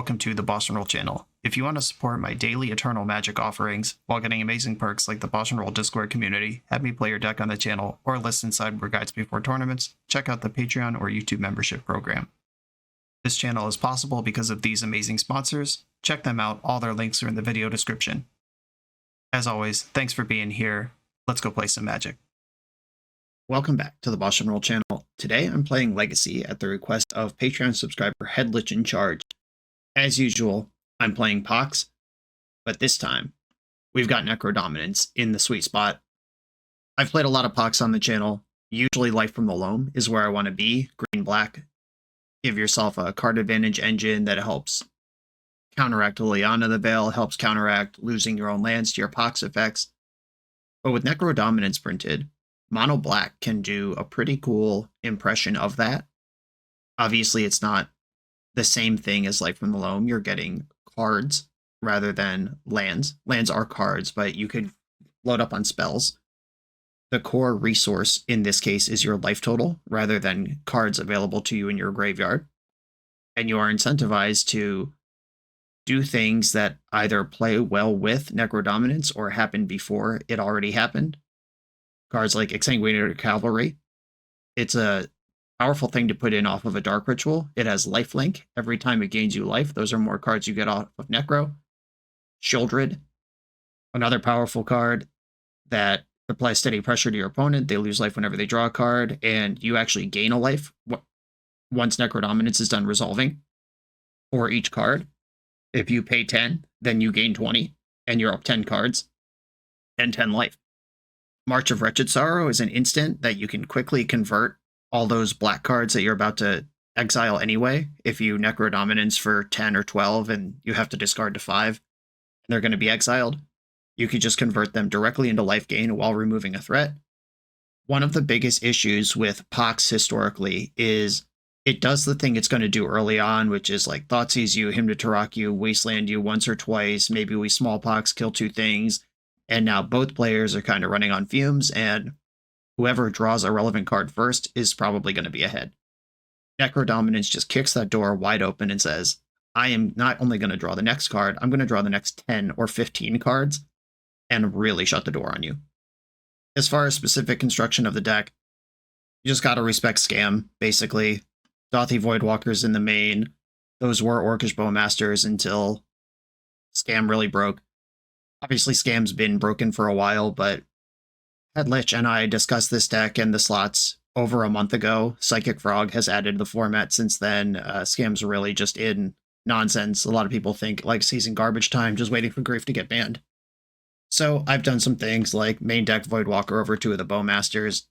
welcome to the BoshNRoll channel. If you want to support my daily Eternal Magic offerings while getting amazing perks like the BoshNRoll Discord community, have me play your deck on the channel, or listen sideboard guides before tournaments, check out the Patreon or YouTube membership program. This channel is possible because of these amazing sponsors. Check them out, all their links are in the video description. As always, thanks for being here. Let's go play some Magic. Welcome back to the BoshNRoll channel. Today I'm playing Legacy at the request of Patreon subscriber Headlich in Charge. As usual, I'm playing Pox, but this time we've got Necrodominance in the sweet spot. I've played a lot of Pox on the channel. Usually Life from the Loam is where I want to be. Green-black. Give yourself a card advantage engine that helps counteract Liliana the Veil, helps counteract losing your own lands to your Pox effects. But with Necrodominance printed, Mono Black can do a pretty cool impression of that. Obviously, it's not the same thing as Life from the Loam. You're getting cards rather than lands. Lands are cards, but you could load up on spells. The core resource in this case is your life total rather than cards available to you in your graveyard. And you are incentivized to do things that either play well with Necrodominance or happen before it already happened. Cards like Exsanguinator Cavalry. It's a powerful thing to put in off of a Dark Ritual. It has lifelink. Every time it gains you life, those are more cards you get off of Necro. Shieldred, another powerful card that applies steady pressure to your opponent. They lose life whenever they draw a card, and you actually gain a life once Necrodominance is done resolving for each card. If you pay 10, then you gain 20, and you're up 10 cards and 10 life. March of Wretched Sorrow is an instant that you can quickly convert all those black cards that you're about to exile anyway. If you Necrodominance for 10 or 12 and you have to discard to 5, and they're going to be exiled, you could just convert them directly into life gain while removing a threat. One of the biggest issues with Pox historically is it does the thing it's going to do early on, which is like Thoughtseize you, Hymn to Tarak you, Wasteland you once or twice, maybe we Smallpox, kill 2 things, and now both players are kind of running on fumes, and whoever draws a relevant card first is probably going to be ahead. Necrodominance just kicks that door wide open and says, I am not only going to draw the next card, I'm going to draw the next 10 or 15 cards and really shut the door on you. As far as specific construction of the deck, you just got to respect Scam, basically. Dothy Voidwalkers in the main. Those were Orcish Bowmasters until Scam really broke. Obviously, Scam's been broken for a while, but Headlich and I discussed this deck and the slots over a month ago. Psychic Frog has added the format since then. Scam's really just in nonsense. A lot of people think like season garbage time, just waiting for Grief to get banned. So I've done some things like main deck Voidwalker over 2 of the Bowmasters.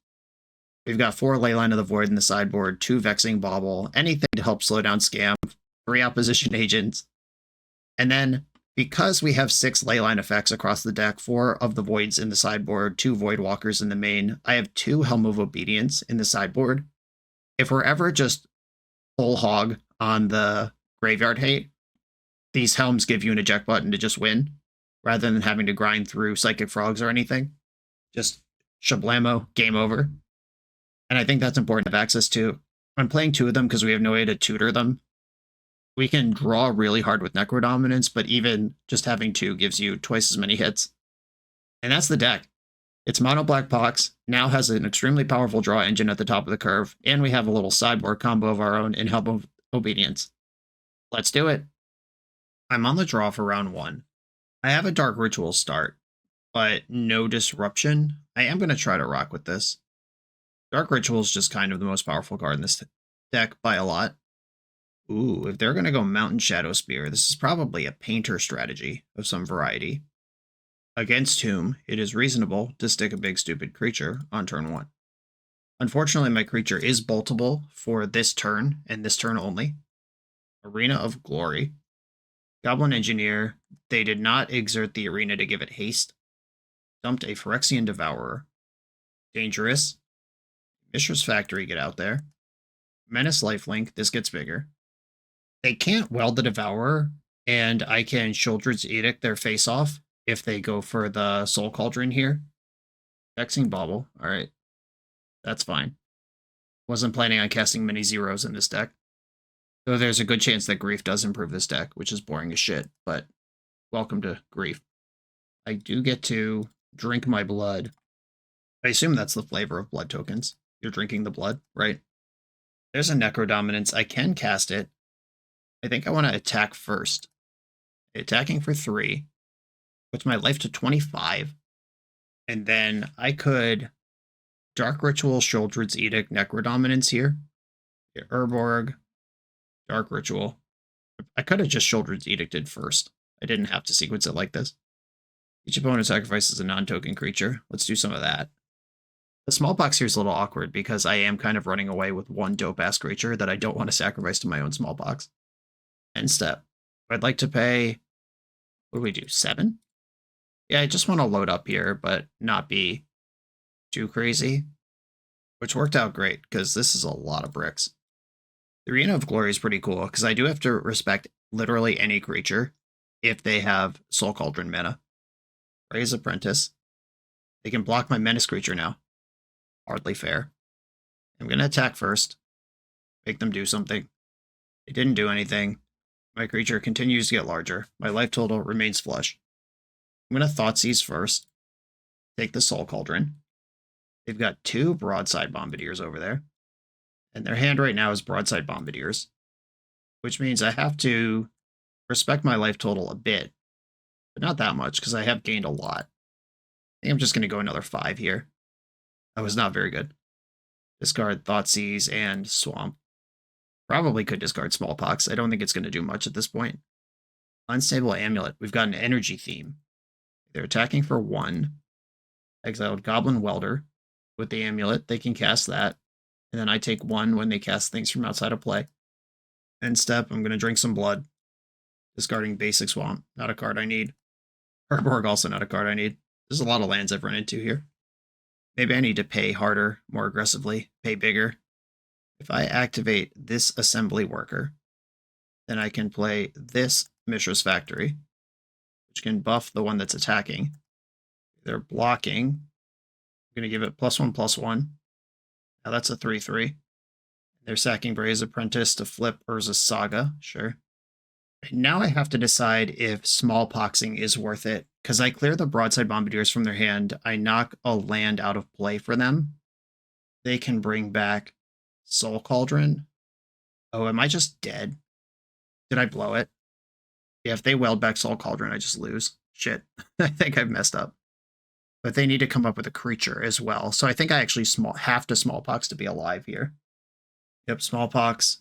We've got 4 Leyline of the Void in the sideboard, 2 Vexing Bauble, anything to help slow down Scam, 3 Opposition Agents. And then because we have 6 Leyline effects across the deck, 4 of the Voids in the sideboard, 2 Voidwalkers in the main, I have 2 Helm of Obedience in the sideboard. If we're ever just full hog on the graveyard hate, these Helms give you an eject button to just win, rather than having to grind through Psychic Frogs or anything. Just shablamo, game over. And I think that's important to have access to. I'm playing 2 of them because we have no way to tutor them. We can draw really hard with Necrodominance, but even just having 2 gives you twice as many hits. And that's the deck. It's Mono Black Pox, now has an extremely powerful draw engine at the top of the curve, and we have a little sideboard combo of our own in Helm of Obedience. Let's do it. I'm on the draw for round 1. I have a Dark Ritual start, but no Disruption. I am going to try to rock with this. Dark Ritual is just kind of the most powerful card in this deck by a lot. Ooh, if they're going to go Mountain Shadow Spear, this is probably a Painter strategy of some variety, against whom it is reasonable to stick a big stupid creature on turn 1. Unfortunately, my creature is boltable for this turn, and this turn only. Arena of Glory. Goblin Engineer, they did not exert the Arena to give it haste. Dumped a Phyrexian Devourer. Dangerous. Mishra's Factory, get out there. Menace Lifelink, this gets bigger. They can't Weld the Devourer, and I can Sheoldred's Edict their face off if they go for the Soul Cauldron here. Vexing Bauble, alright. That's fine. Wasn't planning on casting many zeros in this deck. Though there's a good chance that Grief does improve this deck, which is boring as shit, but welcome to Grief. I do get to drink my blood. I assume that's the flavor of blood tokens. You're drinking the blood, right? There's a Necrodominance. I can cast it. I think I want to attack first. Attacking for 3. Puts my life to 25. And then I could Dark Ritual, Sheoldred's Edict, Necrodominance here. Urborg, Dark Ritual. I could have just Sheoldred's Edicted first. I didn't have to sequence it like this. Each opponent sacrifices a non-token creature. Let's do some of that. The Smallpox here is a little awkward because I am kind of running away with one dope-ass creature that I don't want to sacrifice to my own Smallpox. End step. I'd like to pay... What do we do? 7? Yeah, I just want to load up here, but not be too crazy. Which worked out great, because this is a lot of bricks. The Arena of Glory is pretty cool, because I do have to respect literally any creature if they have Soul Cauldron mana. Ray's Apprentice. They can block my Menace creature now. Hardly fair. I'm going to attack first. Make them do something. They didn't do anything. My creature continues to get larger. My life total remains flush. I'm going to Thoughtseize first. Take the Soul Cauldron. They've got 2 Broadside Bombardiers over there. And their hand right now is Broadside Bombardiers. Which means I have to respect my life total a bit. But not that much, because I have gained a lot. I think I'm just going to go another 5 here. That was not very good. Discard Thoughtseize and Swamp. Probably could discard Smallpox. I don't think it's going to do much at this point. Unstable Amulet. We've got an energy theme. They're attacking for 1. Exiled Goblin Welder. With the amulet, they can cast that. And then I take 1 when they cast things from outside of play. End step, I'm going to drink some blood. Discarding Basic Swamp. Not a card I need. Urborg also not a card I need. There's a lot of lands I've run into here. Maybe I need to pay harder, more aggressively, pay bigger. If I activate this Assembly Worker, then I can play this Mishra's Factory, which can buff the one that's attacking. They're blocking. I'm going to give it +1/+1. Now that's a 3/3. They're sacking Bray's Apprentice to flip Urza's Saga. Sure. Now I have to decide if Smallpoxing is worth it, because I clear the Broadside Bombardiers from their hand. I knock a land out of play for them. They can bring back Soul Cauldron. Oh, am I just dead? Did I blow it? Yeah, if they weld back Soul Cauldron, I just lose. Shit. I think I've messed up. But they need to come up with a creature as well. So I think I actually have to Smallpox to be alive here. Yep, Smallpox.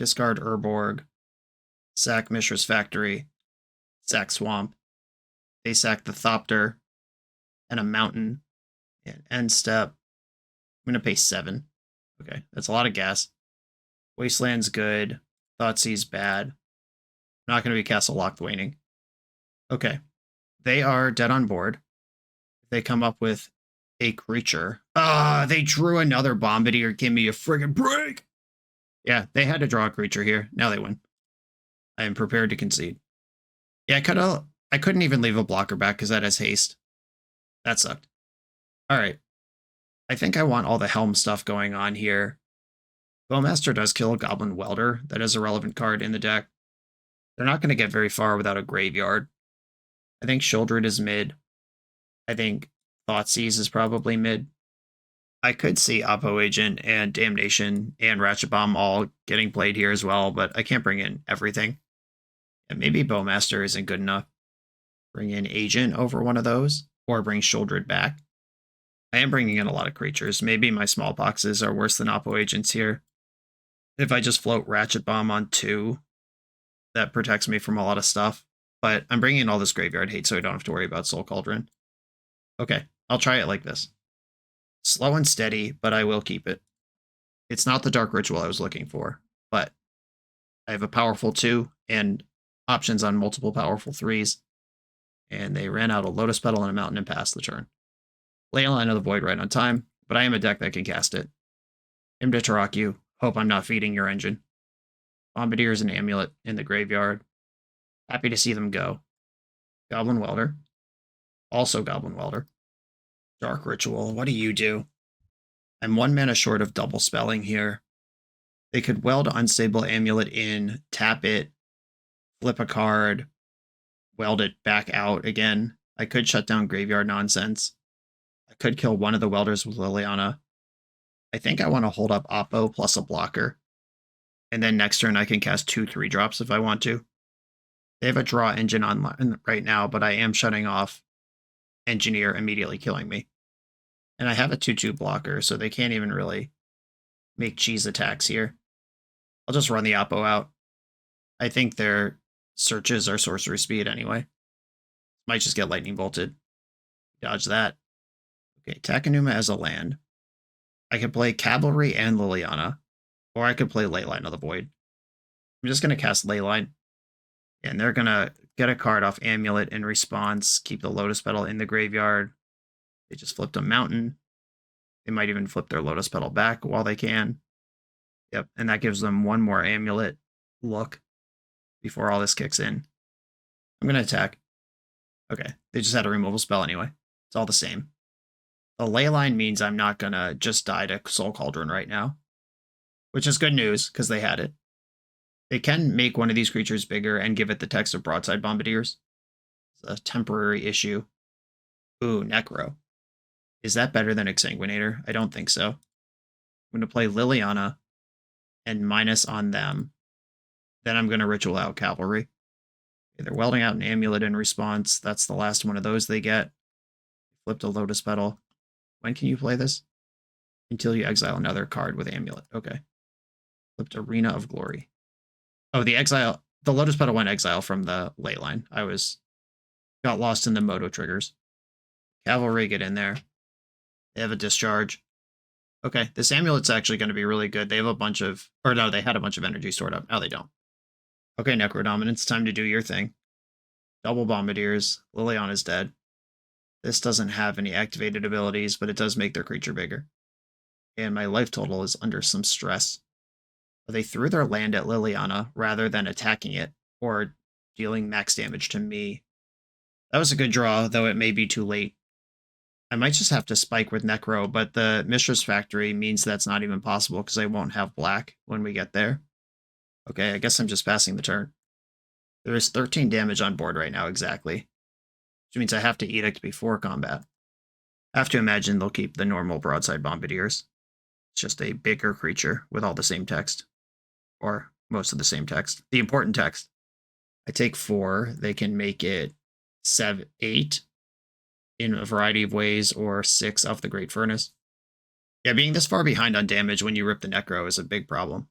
Discard Urborg. Sack Mishra's Factory. Sack Swamp. They sack the Thopter. And a Mountain. And end step. I'm going to pay 7. Okay, that's a lot of gas. Wasteland's good. Thoughtseize bad. Not going to be Castle Lochthwaning. Okay. They are dead on board. They come up with a creature. They drew another Bombardier. Give me a friggin' break! Yeah, they had to draw a creature here. Now they win. I am prepared to concede. Yeah, I couldn't even leave a blocker back because that has haste. That sucked. Alright. I think I want all the Helm stuff going on here. Bowmaster does kill a Goblin Welder. That is a relevant card in the deck. They're not going to get very far without a graveyard. I think Sheoldred is mid. I think Thoughtseize is probably mid. I could see Oppo Agent and Damnation and Ratchet Bomb all getting played here as well, but I can't bring in everything. And maybe Bowmaster isn't good enough. Bring in Agent over one of those, or bring Sheoldred back. I am bringing in a lot of creatures. Maybe my Smallpoxes are worse than Oppo Agents here. If I just float Ratchet Bomb on 2, that protects me from a lot of stuff. But I'm bringing in all this graveyard hate so I don't have to worry about Soul Cauldron. Okay, I'll try it like this. Slow and steady, but I will keep it. It's not the Dark Ritual I was looking for, but I have a powerful 2 and options on multiple powerful 3s. And they ran out a Lotus Petal and a Mountain and passed the turn. Leyline of the Void right on time, but I am a deck that can cast it. Imdetaraku, hope I'm not feeding your engine. Bombardier is an amulet in the graveyard. Happy to see them go. Goblin Welder. Also Goblin Welder. Dark Ritual, what do you do? I'm 1 mana short of double spelling here. They could weld Unstable Amulet in, tap it, flip a card, weld it back out again. I could shut down Graveyard Nonsense. I could kill one of the welders with Liliana. I think I want to hold up Oppo plus a blocker. And then next turn I can cast 2 3-drops if I want to. They have a draw engine on right now, but I am shutting off Engineer, immediately killing me. And I have a 2/2 blocker, so they can't even really make cheese attacks here. I'll just run the Oppo out. I think their searches are sorcery speed anyway. Might just get lightning bolted. Dodge that. Okay, Takenuma as a land. I could play Cavalry and Liliana, or I could play Leyline of the Void. I'm just going to cast Leyline, and they're going to get a card off Amulet in response, keep the Lotus Petal in the graveyard. They just flipped a Mountain. They might even flip their Lotus Petal back while they can. Yep, and that gives them one more Amulet look before all this kicks in. I'm going to attack. Okay, they just had a removal spell anyway. It's all the same. The Leyline means I'm not going to just die to Soul Cauldron right now, which is good news because they had it. They can make one of these creatures bigger and give it the text of Broadside Bombardiers. It's a temporary issue. Ooh, Necro. Is that better than Exsanguinator? I don't think so. I'm going to play Liliana and minus on them. Then I'm going to ritual out Cavalry. Okay, they're welding out an Amulet in response. That's the last one of those they get. Flipped a Lotus Petal. When can you play this? Until you exile another card with Amulet. Okay. Flipped Arena of Glory. Oh, the Lotus Petal went exile from the Leyline. Got lost in the Moto triggers. Cavalry, get in there. They have a discharge. Okay, this Amulet's actually going to be really good. They have a bunch of, or no, they had a bunch of energy stored up. Now they don't. Okay, Necrodominance, time to do your thing. Double Bombardiers. Liliana's dead. This doesn't have any activated abilities, but it does make their creature bigger. And my life total is under some stress. They threw their land at Liliana rather than attacking it or dealing max damage to me. That was a good draw, though it may be too late. I might just have to spike with Necro, but the Mistress Factory means that's not even possible because I won't have black when we get there. Okay, I guess I'm just passing the turn. There is 13 damage on board right now, exactly. Which means I have to Edict before combat. I have to imagine they'll keep the normal Broadside Bombardiers. It's just a bigger creature with all the same text. Or most of the same text. The important text. I take 4. They can make it 8 in a variety of ways, or 6 off the Great Furnace. Yeah, being this far behind on damage when you rip the Necro is a big problem.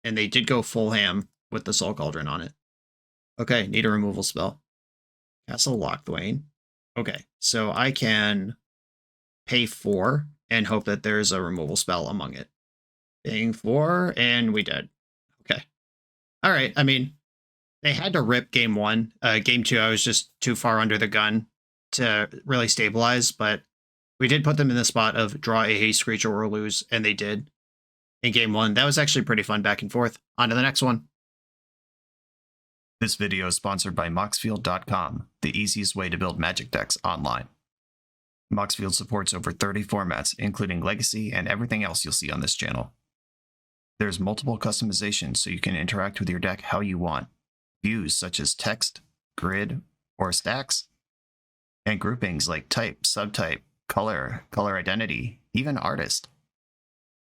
And they did go full ham with the Soul Cauldron on it. Okay, need a removal spell. Castle Lochthwain. Okay, so I can pay 4 and hope that there's a removal spell among it. Paying 4, and we did. Okay. All right, I mean, they had to rip game 1. Game 2, I was just too far under the gun to really stabilize, but we did put them in the spot of draw a haste creature or lose, and they did in game 1. That was actually pretty fun back and forth. On to the next one. This video is sponsored by Moxfield.com, the easiest way to build Magic decks online. Moxfield supports over 30 formats, including Legacy and everything else you'll see on this channel. There's multiple customizations so you can interact with your deck how you want. Views such as text, grid, or stacks, and groupings like type, subtype, color, color identity, even artist.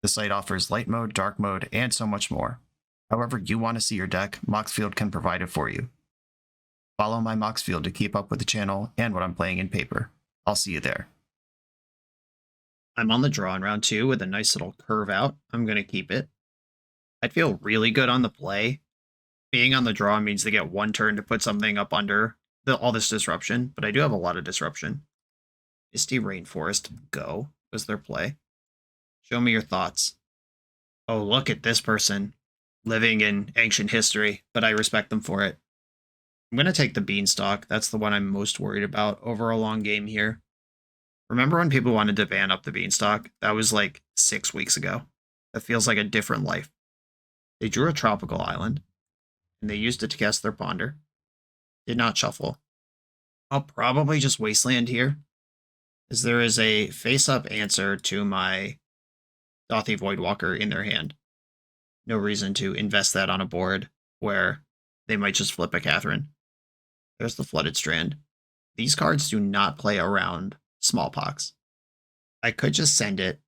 The site offers light mode, dark mode, and so much more. However you want to see your deck, Moxfield can provide it for you. Follow my Moxfield to keep up with the channel and what I'm playing in paper. I'll see you there. I'm on the draw in round 2 with a nice little curve out. I'm going to keep it. I'd feel really good on the play. Being on the draw means they get 1 turn to put something up under all this disruption, but I do have a lot of disruption. Misty Rainforest, go, was their play. Show me your thoughts. Oh, look at this person living in ancient history, but I respect them for it. I'm going to take the Beanstalk. That's the one I'm most worried about over a long game here. Remember when people wanted to ban up the Beanstalk? That was like 6 weeks ago. That feels like a different life. They drew a Tropical Island, and they used it to cast their Ponder. Did not shuffle. I'll probably just Wasteland here, as there is a face-up answer to my Dothy Voidwalker in their hand. no reason to invest that on a board where they might just flip a Catherine. There's the Flooded Strand. These cards do not play around Smallpox. I could just send it,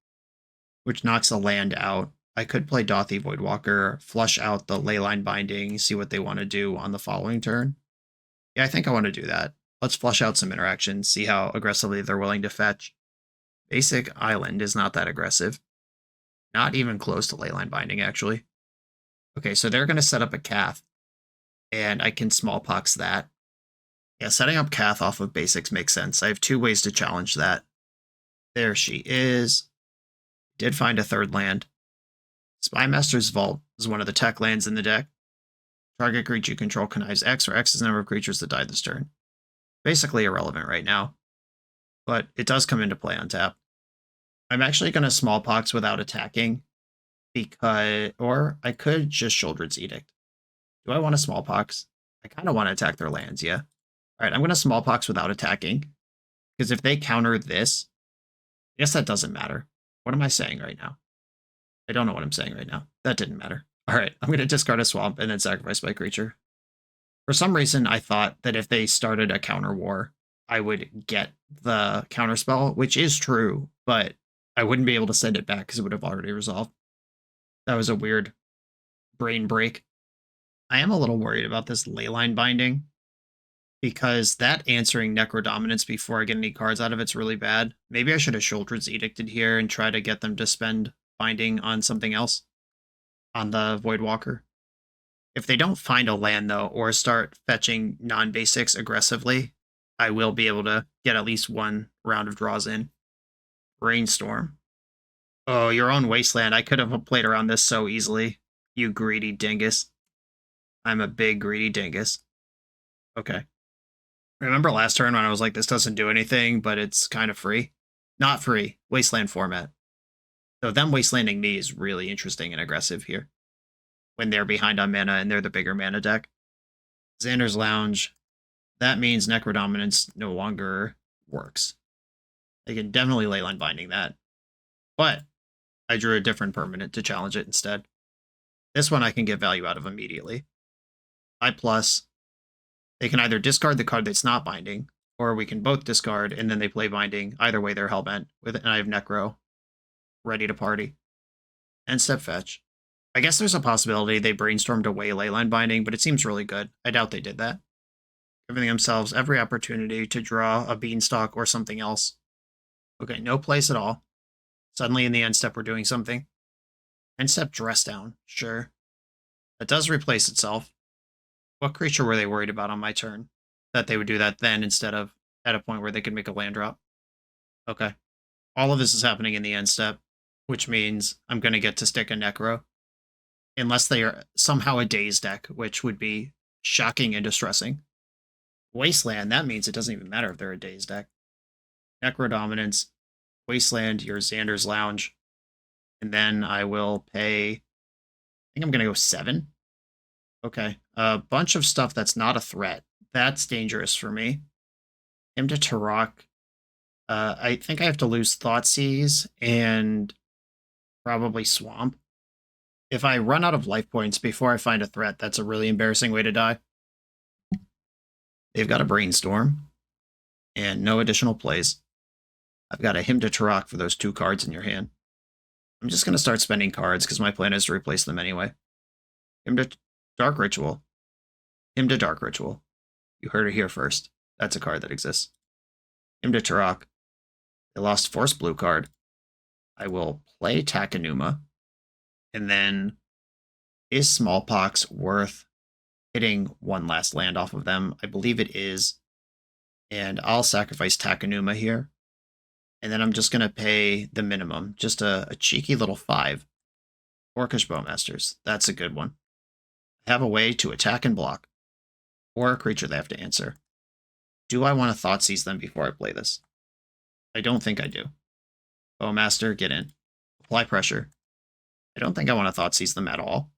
which knocks a land out. I could play Dothy Voidwalker, flush out the Leyline Binding, see what they want to do on the following turn. Yeah, I think I want to do that. Let's flush out some interactions, see how aggressively they're willing to fetch. Basic Island is not that aggressive. Not even close to Leyline Binding, actually. Okay, so they're going to set up a Cath, and I can Smallpox that. Yeah, setting up Cath off of basics makes sense. I have 2 ways to challenge that. There she is. Did find a 3rd land. Spymaster's Vault is one of the tech lands in the deck. Target creature you control connives X, or X is the number of creatures that died this turn. Basically irrelevant right now, but it does come into play on tap. I'm actually going to Smallpox without attacking, because, or I could just Sheoldred's Edict. Do I want to Smallpox? I kind of want to attack their lands, yeah. All right, I'm going to Smallpox without attacking, because if they counter this, I guess that doesn't matter. What am I saying right now? I don't know what I'm saying right now. That didn't matter. All right, I'm going to discard a Swamp and then sacrifice my creature. For some reason, I thought that if they started a counter war, I would get the counterspell, which is true, but I wouldn't be able to send it back because it would have already resolved. That was a weird brain break. I am a little worried about this Leyline Binding, because that answering Necrodominance before I get any cards out of it's really bad. Maybe I should have Sheoldred's Edicted here and try to get them to spend Binding on something else, on the Voidwalker. If they don't find a land, though, or start fetching non-basics aggressively, I will be able to get at least 1 round of draws in. Brainstorm. Oh, your own Wasteland. I could have played around this so easily. You greedy dingus. I'm a big greedy dingus. Okay. Remember last turn when I was like, this doesn't do anything, but it's kind of free? Not free. Wasteland format. So them wastelanding me is really interesting and aggressive here, when they're behind on mana and they're the bigger mana deck. Xander's Lounge. That means Necrodominance no longer works. I can definitely Leyline Binding that. But I drew a different permanent to challenge it instead. This one I can get value out of immediately. I plus. They can either discard the card that's not binding, or we can both discard and then they play binding. Either way, they're hellbent. And I have Necro ready to party. End step fetch. I guess there's a possibility they brainstormed away Leyline Binding, but it seems really good. I doubt they did that. Giving themselves every opportunity to draw a Beanstalk or something else. Okay, no place at all. Suddenly in the end step we're doing something. End step Dress Down, sure. That does replace itself. What creature were they worried about on my turn? That they would do that then instead of at a point where they could make a land drop. Okay. All of this is happening in the end step, which means I'm going to get to stick a Necro. Unless they are somehow a Daze deck, which would be shocking and distressing. Wasteland, that means it doesn't even matter if they're a Daze deck. Necrodominance, Wasteland, your Xander's Lounge. And then I will pay, I think I'm going to go 7. Okay. A bunch of stuff that's not a threat. That's dangerous for me. Him to Tarok. I think I have to lose Thoughtseize and probably Swamp. If I run out of life points before I find a threat, that's a really embarrassing way to die. They've got a Brainstorm and no additional plays. I've got a Him to Tarok for those 2 cards in your hand. I'm just going to start spending cards because my plan is to replace them anyway. Him to Dark Ritual. Him to Dark Ritual. You heard it here first. That's a card that exists. Him to Tarok. They lost Force Blue card. I will play Takenuma. And then, is Smallpox worth hitting 1 last land off of them? I believe it is. And I'll sacrifice Takenuma here. And then I'm just going to pay the minimum. Just a cheeky little 5. Orcish Bowmasters. That's a good one. I have a way to attack and block. Or a creature they have to answer. Do I want to Thoughtseize them before I play this? I don't think I do. Bowmaster, get in. Apply pressure. I don't think I want to Thoughtseize them at all,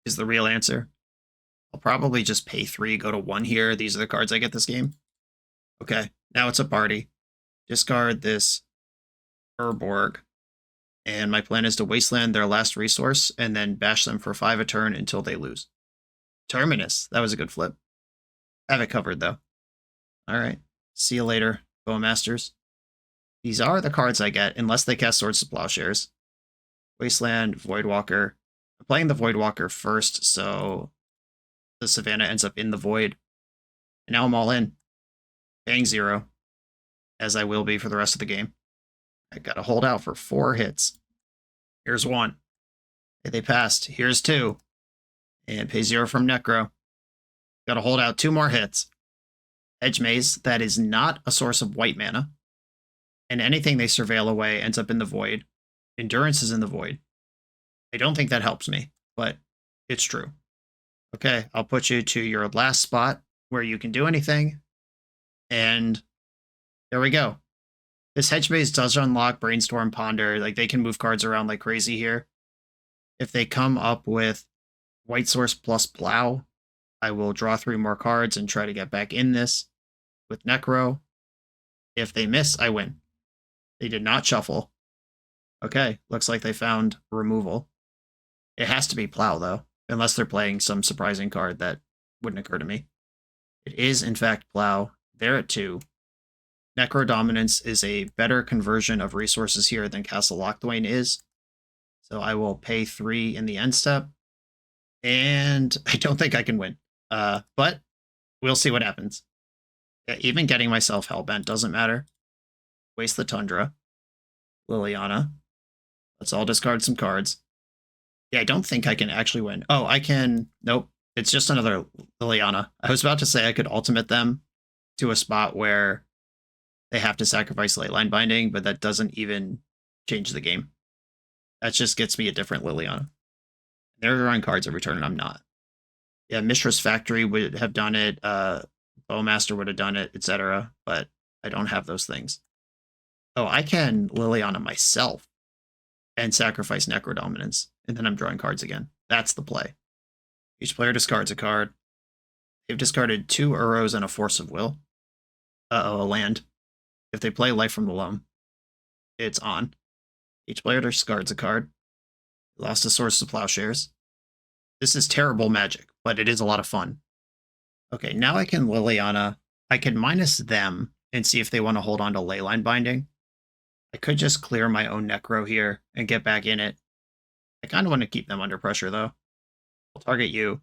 is the real answer. I'll probably just pay 3, go to 1 here. These are the cards I get this game. Okay, now it's a party. Discard this Urborg. And my plan is to wasteland their last resource and then bash them for 5 a turn until they lose. Terminus. That was a good flip. Have it covered, though. All right. See you later, Bowmasters. These are the cards I get, unless they cast Swords to Plowshares. Wasteland, Voidwalker. I'm playing the Voidwalker first, so the Savannah ends up in the Void. And now I'm all in. Paying 0, as I will be for the rest of the game. I gotta hold out for 4 hits. Here's 1. They passed. Here's 2. And pay 0 from Necro. Gotta hold out 2 more hits. Edge Maze, that is not a source of white mana. And anything they surveil away ends up in the Void. Endurance is in the Void. I don't think that helps me, but it's true. Okay, I'll put you to your last spot where you can do anything. And there we go. This Hedge Maze does unlock Brainstorm, Ponder. Like, they can move cards around like crazy here. If they come up with White Source plus Plow, I will draw 3 more cards and try to get back in this with Necro. If they miss, I win. They did not shuffle. Okay, looks like they found removal. It has to be Plow, though, unless they're playing some surprising card that wouldn't occur to me. It is, in fact, Plow. They're at 2. Necrodominance is a better conversion of resources here than Castle Locthwain is. So I will pay 3 in the end step. And I don't think I can win. But we'll see what happens. Yeah, even getting myself Hellbent doesn't matter. Waste the Tundra. Liliana. Let's all discard some cards. Yeah, I don't think I can actually win. Oh, I can. Nope. It's just another Liliana. I was about to say I could ultimate them to a spot where they have to sacrifice Leyline Binding, but that doesn't even change the game. That just gets me a different Liliana. They're drawing cards every turn, and I'm not. Yeah, Mishra's Factory would have done it. Bowmaster would have done it, etc. But I don't have those things. Oh, I can Liliana myself and sacrifice Necrodominance, and then I'm drawing cards again. That's the play. Each player discards a card. They've discarded 2 Uros and a Force of Will. Uh-oh, a land. If they play Life from the Loam, it's on. Each player discards a card. Lost a Source to Plowshares. This is terrible magic, but it is a lot of fun. Okay, now I can Liliana. I can minus them and see if they want to hold on to Leyline Binding. I could just clear my own Necro here and get back in it. I kind of want to keep them under pressure, though. I'll target you.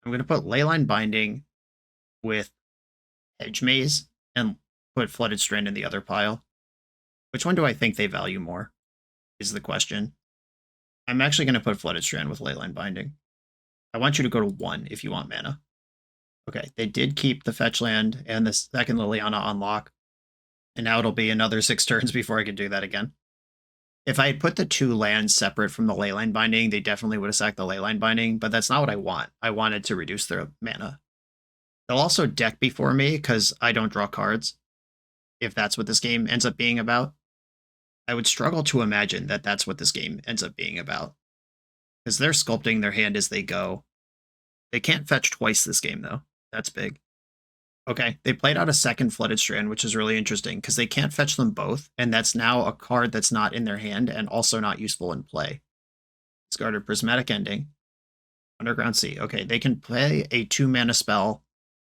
I'm going to put Leyline Binding with Hedge Maze and put Flooded Strand in the other pile. Which one do I think they value more, is the question. I'm actually going to put Flooded Strand with Leyline Binding. I want you to go to 1 if you want mana. Okay, they did keep the fetch land and the second Liliana on lock. And now it'll be another 6 turns before I can do that again. If I had put the 2 lands separate from the Leyline Binding, they definitely would have sacked the Leyline Binding, but that's not what I want. I wanted to reduce their mana. They'll also deck before me because I don't draw cards, if that's what this game ends up being about. I would struggle to imagine that that's what this game ends up being about, because they're sculpting their hand as they go. They can't fetch twice this game, though. That's big. Okay, they played out a second Flooded Strand, which is really interesting, because they can't fetch them both, and that's now a card that's not in their hand and also not useful in play. Discarded Prismatic Ending. Underground Sea. Okay, they can play a 2-mana spell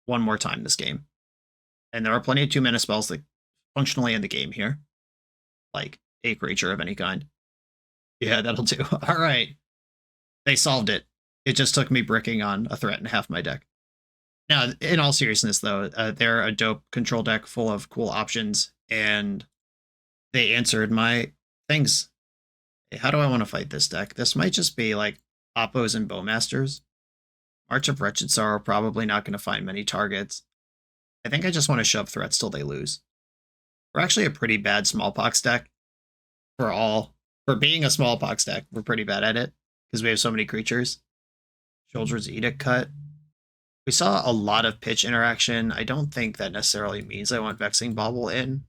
1 more time this game. And there are plenty of 2-mana spells that functionally in the game here. Like a creature of any kind. Yeah, that'll do. All right. They solved it. It just took me bricking on a threat in half my deck. Now, in all seriousness, though, they're a dope control deck full of cool options, and they answered my things. Hey, how do I want to fight this deck? This might just be like Oppos and Bowmasters. March of Wretched Sorrow, probably not going to find many targets. I think I just want to shove threats till they lose. We're actually a pretty bad Smallpox deck. For being a Smallpox deck, we're pretty bad at it, because we have so many creatures. Shoulder's Edict cut. We saw a lot of pitch interaction. I don't think that necessarily means I want Vexing Bauble in.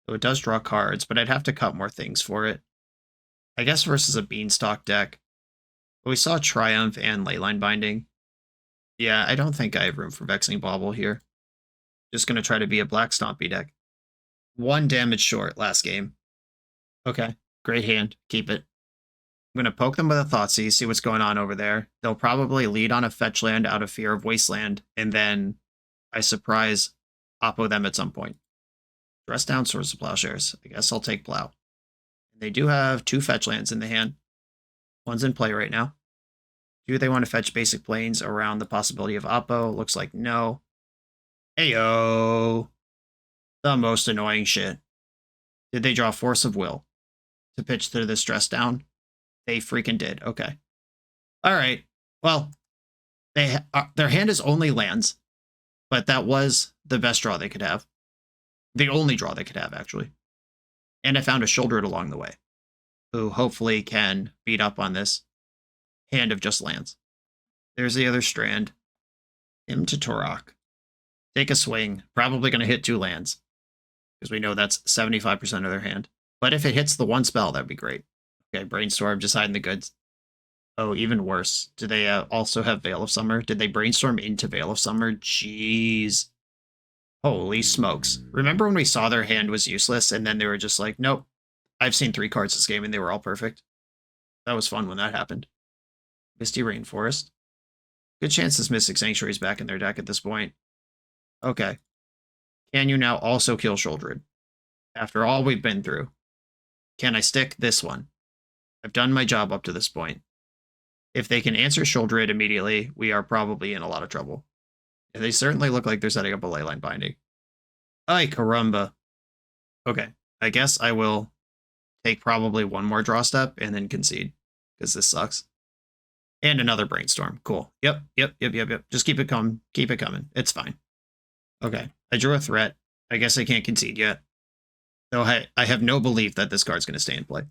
So it does draw cards, but I'd have to cut more things for it. I guess versus a Beanstalk deck. But we saw Triumph and Leyline Binding. Yeah, I don't think I have room for Vexing Bauble here. Just going to try to be a Black Stompy deck. 1 damage short last game. Okay, Great hand. Keep it. I'm going to poke them with a Thoughtseize, see what's going on over there. They'll probably lead on a fetch land out of fear of Wasteland, and then I surprise Oppo them at some point. Dress down Swords of Plowshares. I guess I'll take Plow. They do have 2 fetch lands in the hand. One's in play right now. Do they want to fetch basic planes around the possibility of Oppo? Looks like no. Heyo! The most annoying shit. Did they draw Force of Will to pitch through this dress down? They freaking did. Okay. All right. Well, their hand is only lands, but that was the best draw they could have. The only draw they could have, actually. And I found a Shouldered along the way, who hopefully can beat up on this hand of just lands. There's the other strand. Him to Torok. Take a swing. Probably going to hit 2 lands, because we know that's 75% of their hand. But if it hits the 1 spell, that'd be great. Okay, Brainstorm, just hiding the goods. Oh, even worse. Do they also have Veil of Summer? Did they brainstorm into Veil of Summer? Jeez. Holy smokes. Remember when we saw their hand was useless, and then they were just like, nope. I've seen 3 cards this game, and they were all perfect. That was fun when that happened. Misty Rainforest. Good chance this Mystic Sanctuary is back in their deck at this point. Okay. Can you now also kill Shouldered? After all we've been through. Can I stick this one? I've done my job up to this point. If they can answer Shouldered immediately, we are probably in a lot of trouble. And they certainly look like they're setting up a Leyline Binding. Ay, caramba. Okay, I guess I will take probably 1 more draw step and then concede, because this sucks. And another Brainstorm. Cool. Yep. Just keep it coming. Keep it coming. It's fine. Okay, I drew a threat. I guess I can't concede yet. Though I have no belief that this card's going to stay in play.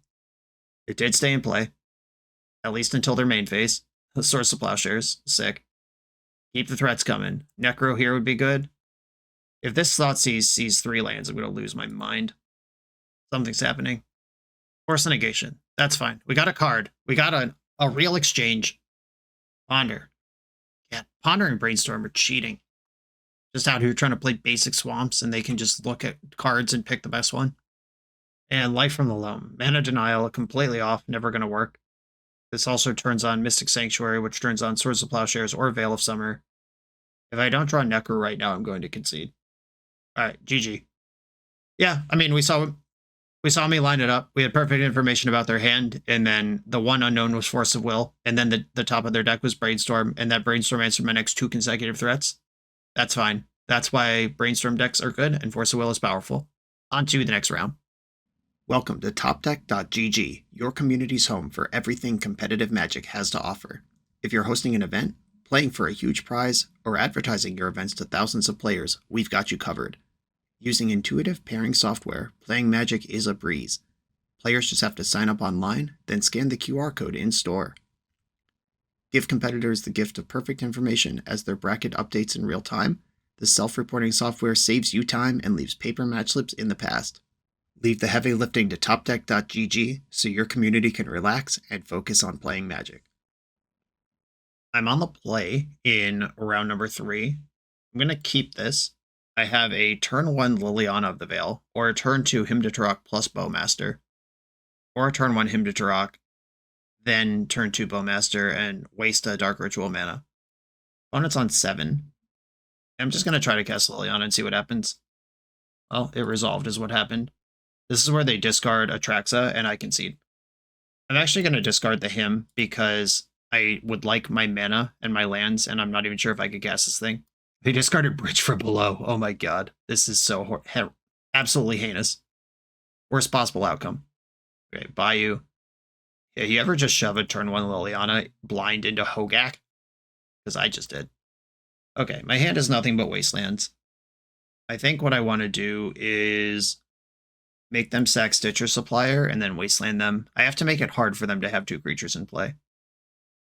It did stay in play. At least until their main phase. The Swords of Plowshares. Sick. Keep the threats coming. Necro here would be good. If this Thoughtseize sees 3 lands, I'm going to lose my mind. Something's happening. Force of Negation. That's fine. We got a card. We got a real exchange. Ponder. Yeah, Ponder and Brainstorm are cheating. Just out here trying to play basic swamps, and they can just look at cards and pick the best one. And Life from the Loam. Mana Denial, completely off, never going to work. This also turns on Mystic Sanctuary, which turns on Swords of Plowshares or Veil of Summer. If I don't draw Necro right now, I'm going to concede. Alright, GG. Yeah, I mean, we saw me line it up. We had perfect information about their hand, and then the one unknown was Force of Will, and then the top of their deck was Brainstorm, and that Brainstorm answered my next 2 consecutive threats. That's fine. That's why Brainstorm decks are good, and Force of Will is powerful. On to the next round. Welcome to TopDeck.gg, your community's home for everything competitive Magic has to offer. If you're hosting an event, playing for a huge prize, or advertising your events to thousands of players, we've got you covered. Using intuitive pairing software, playing Magic is a breeze. Players just have to sign up online, then scan the QR code in-store. Give competitors the gift of perfect information as their bracket updates in real time. The self-reporting software saves you time and leaves paper match slips in the past. Leave the heavy lifting to TopDeck.gg so your community can relax and focus on playing Magic. I'm on the play in round number 3. I'm going to keep this. I have a turn 1 Liliana of the Veil, or a turn 2 Hymn to Turok plus Bowmaster, or a turn 1 Hymn to Turok, then turn 2 Bowmaster, and waste a Dark Ritual mana. Opponent's on 7. I'm just going to try to cast Liliana and see what happens. Well, it resolved is what happened. This is where they discard Atraxa, and I concede. I'm actually going to discard the Hymn because I would like my mana and my lands, and I'm not even sure if I could cast this thing. They discarded Bridge for Below. Oh my god. This is so absolutely heinous. Worst possible outcome. Okay, Bayou. Yeah, you ever just shove a turn 1 Liliana blind into Hogak? Because I just did. Okay, my hand is nothing but Wastelands. I think what I want to do is make them sack Stitcher Supplier and then Wasteland them. I have to make it hard for them to have 2 creatures in play.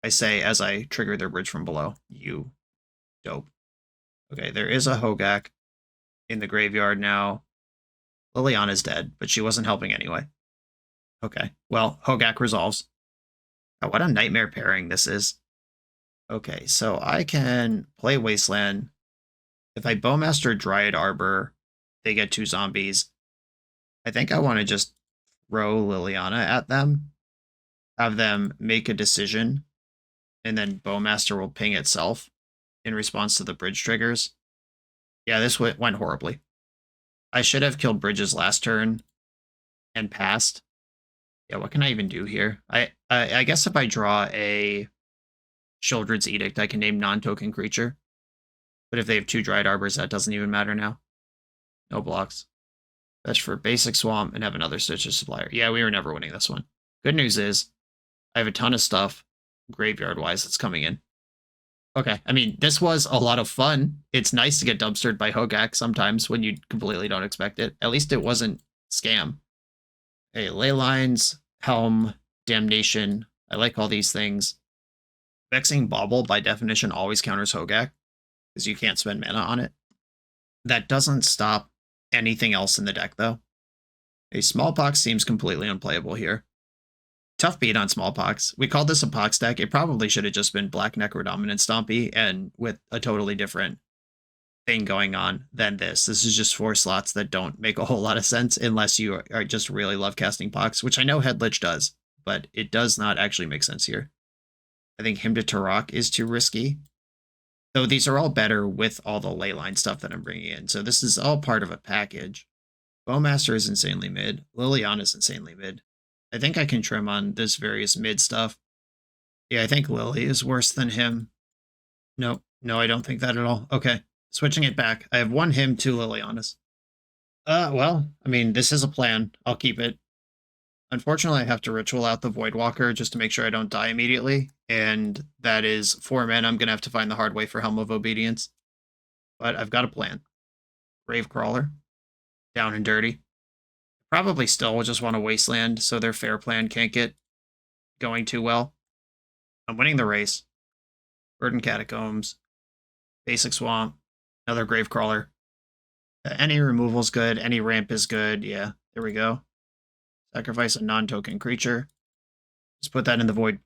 I say as I trigger their Bridge from Below. You dope. Okay, there is a Hogak in the graveyard now. Liliana's dead, but she wasn't helping anyway. Okay, well, Hogak resolves. Oh, what a nightmare pairing this is. Okay, so I can play Wasteland. If I Bowmaster Dryad Arbor, they get 2 zombies. I think I want to just throw Liliana at them, have them make a decision, and then Bowmaster will ping itself in response to the bridge triggers. Yeah, this went horribly. I should have killed bridges last turn and passed. Yeah, what can I even do here? I guess if I draw a Childred's Edict, I can name non-token creature. But if they have 2 Dried Arbors, that doesn't even matter now. No blocks. Fetch for basic Swamp and have another Stitcher Supplier. Yeah, we were never winning this one. Good news is, I have a ton of stuff, graveyard-wise, that's coming in. Okay, I mean, this was a lot of fun. It's nice to get dumpstered by Hogak sometimes when you completely don't expect it. At least it wasn't scam. Okay, Ley Lines, Helm, Damnation. I like all these things. Vexing Bauble, by definition, always counters Hogak, because you can't spend mana on it. That doesn't stop anything else in the deck, though. A Smallpox seems completely unplayable here. Tough beat on Smallpox. We called this a Pox deck. It probably should have just been Black Necrodominance Stompy, and with a totally different thing going on than this. This is just 4 slots that don't make a whole lot of sense unless you are just really love casting Pox, which I know Headlich does, but it does not actually make sense here. I think Hymn to Turok is too risky, though these are all better with all the Leyline stuff that I'm bringing in. So this is all part of a package. Bowmaster is insanely mid. Liliana is insanely mid. I think I can trim on this various mid stuff. Yeah, I think Lily is worse than him. No, I don't think that at all. Okay, switching it back. I have 1 him, 2 Lilianas. Well, I mean, this is a plan. I'll keep it. Unfortunately, I have to ritual out the Voidwalker just to make sure I don't die immediately, and that is 4 men. I'm going to have to find the hard way for Helm of Obedience. But I've got a plan. Gravecrawler. Down and dirty. Probably still will just want a Wasteland, so their fair plan can't get going too well. I'm winning the race. Verdant Catacombs. Basic Swamp. Another Gravecrawler. Any removal's good. Any ramp is good. Yeah, there we go. Sacrifice a non-token creature. Just put that in the void.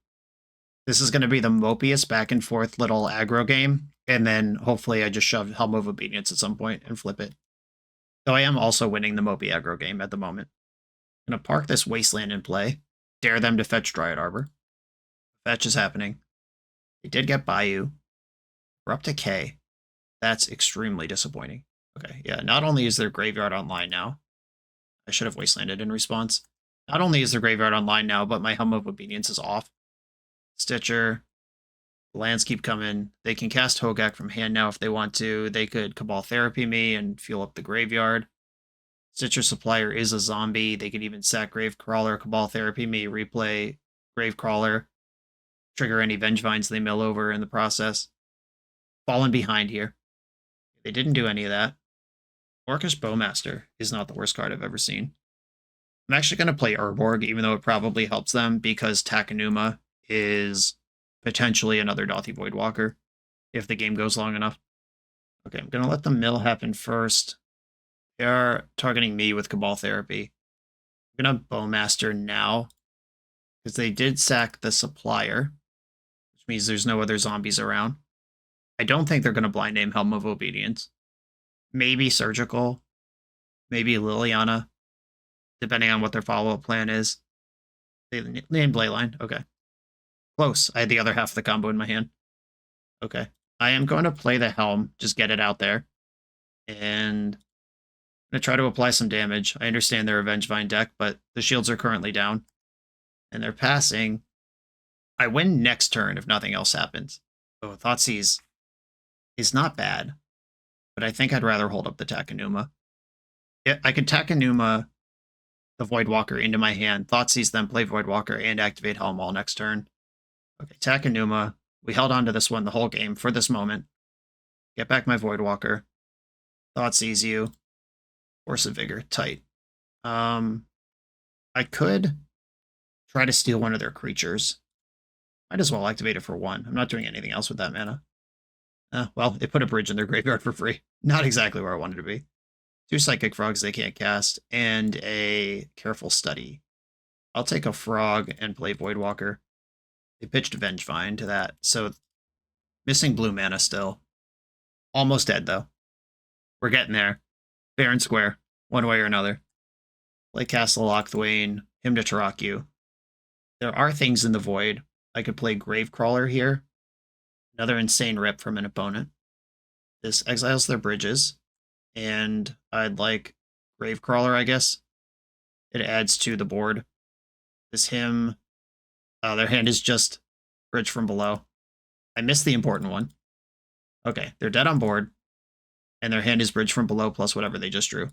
This is going to be the mopiest back and forth little aggro game, and then hopefully I just shove Helm of Obedience at some point and flip it. Though I am also winning the mopey aggro game at the moment. I'm going to park this Wasteland in play. Dare them to fetch Dryad Arbor. Fetch is happening. They did get Bayou. We're up to K. That's extremely disappointing. Okay, yeah, not only is their graveyard online now, I should have Wastelanded in response. Not only is their graveyard online now, but my Helm of Obedience is off. Stitcher. Lands keep coming. They can cast Hogak from hand now if they want to. They could Cabal Therapy me and fuel up the graveyard. Stitcher Supplier is a zombie. They could even sack Gravecrawler, Cabal Therapy me, replay Gravecrawler, trigger any Vengevines they mill over in the process. Fallen behind here. They didn't do any of that. Orcish Bowmaster is not the worst card I've ever seen. I'm actually going to play Urborg, even though it probably helps them, because Takenuma is potentially another Dothy Voidwalker if the game goes long enough. Okay, I'm going to let the mill happen first. They are targeting me with Cabal Therapy. I'm going to Bowmaster now, because they did sack the Supplier, which means there's no other zombies around. I don't think they're going to blind name Helm of Obedience. Maybe Surgical, maybe Liliana, depending on what their follow-up plan is. They named Leyline, okay. Close. I had the other half of the combo in my hand. Okay. I am going to play the Helm, just get it out there. And I'm going to try to apply some damage. I understand they're a Vengevine deck, but the shields are currently down. And they're passing. I win next turn if nothing else happens. Oh, Thoughtseize is not bad, but I think I'd rather hold up the Takenuma. Yeah, I could Takenuma the Voidwalker into my hand, Thoughtseize, then play Voidwalker and activate Helm all next turn. Okay, Takenuma. We held on to this one the whole game for this moment. Get back my Voidwalker. Thoughtseize you. Force of Vigor. Tight. I could try to steal one of their creatures. Might as well activate it for 1. I'm not doing anything else with that mana. Well, it put a bridge in their graveyard for free. Not exactly where I wanted to be. 2 Psychic Frogs they can't cast, and a Careful Study. I'll take a Frog and play Voidwalker. They pitched Vengevine to that, so missing blue mana still. Almost dead, though. We're getting there. Fair and square, one way or another. Play Castle Lochthwain, him to Taraku. There are things in the void. I could play Gravecrawler here. Another insane rip from an opponent. This exiles their bridges. And I'd like Gravecrawler, I guess. It adds to the board. This him. Their hand is just bridge from below. I missed the important one. Okay, they're dead on board. And their hand is bridge from below plus whatever they just drew.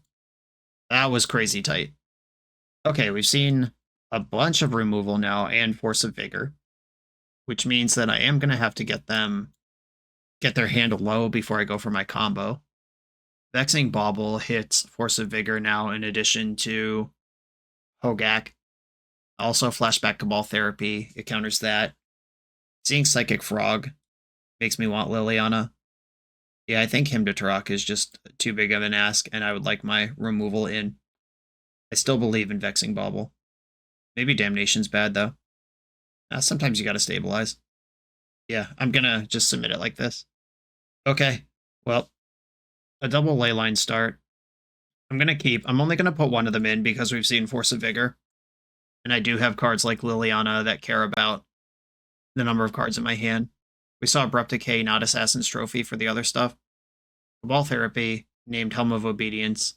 That was crazy tight. Okay, we've seen a bunch of removal now and Force of Vigor, which means that I am going to have to get their hand low before I go for my combo. Vexing Bauble hits Force of Vigor now in addition to Hogak. Also Flashback Cabal Therapy, it counters that. Seeing Psychic Frog makes me want Liliana. Yeah, I think him to Tarak is just too big of an ask, and I would like my removal in. I still believe in Vexing Bauble. Maybe Damnation's bad, though. Sometimes you gotta stabilize. Yeah, I'm gonna just submit it like this. Okay, well, a double Leyline start. I'm only gonna put one of them in because we've seen Force of Vigor. And I do have cards like Liliana that care about the number of cards in my hand. We saw Abrupt Decay, not Assassin's Trophy for the other stuff. Cabal Therapy, named Helm of Obedience.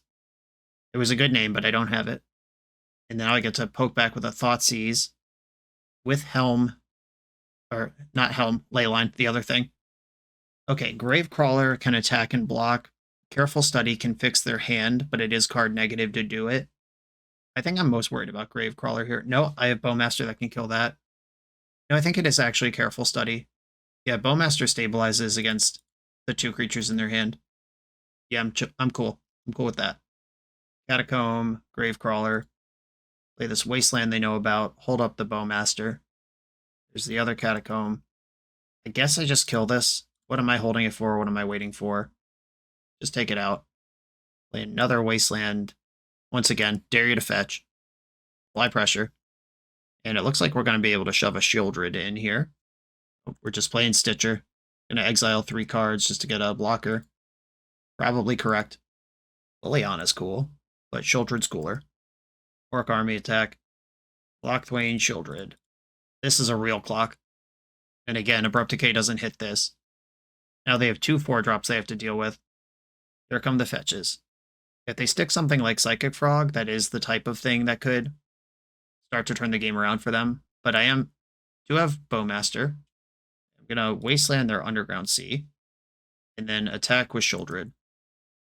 It was a good name, but I don't have it. And now I get to poke back with a Thoughtseize with Helm, or not Helm, Leyline, the other thing. Okay, Gravecrawler can attack and block. Careful Study can fix their hand, but it is card negative to do it. I think I'm most worried about Gravecrawler here. No, I have Bowmaster that can kill that. No, I think it is actually Careful Study. Yeah, Bowmaster stabilizes against the two creatures in their hand. Yeah, I'm cool. I'm cool with that. Catacomb, Gravecrawler. Play this Wasteland they know about. Hold up the Bowmaster. There's the other Catacomb. I guess I just kill this. What am I holding it for? What am I waiting for? Just take it out. Play another Wasteland. Once again, dare you to fetch. Apply pressure. And it looks like we're going to be able to shove a Shieldred in here. We're just playing Stitcher. Going to exile 3 cards just to get a blocker. Probably correct. Liliana's cool, but Shieldred's cooler. Orc Army attack. Locthwain, Shieldred. This is a real clock. And again, Abrupt Decay doesn't hit this. Now they have 2 4-drops they have to deal with. Here come the fetches. If they stick something like Psychic Frog, that is the type of thing that could start to turn the game around for them. But I do have Bowmaster. I'm going to Wasteland their Underground Sea. And then attack with Shieldred.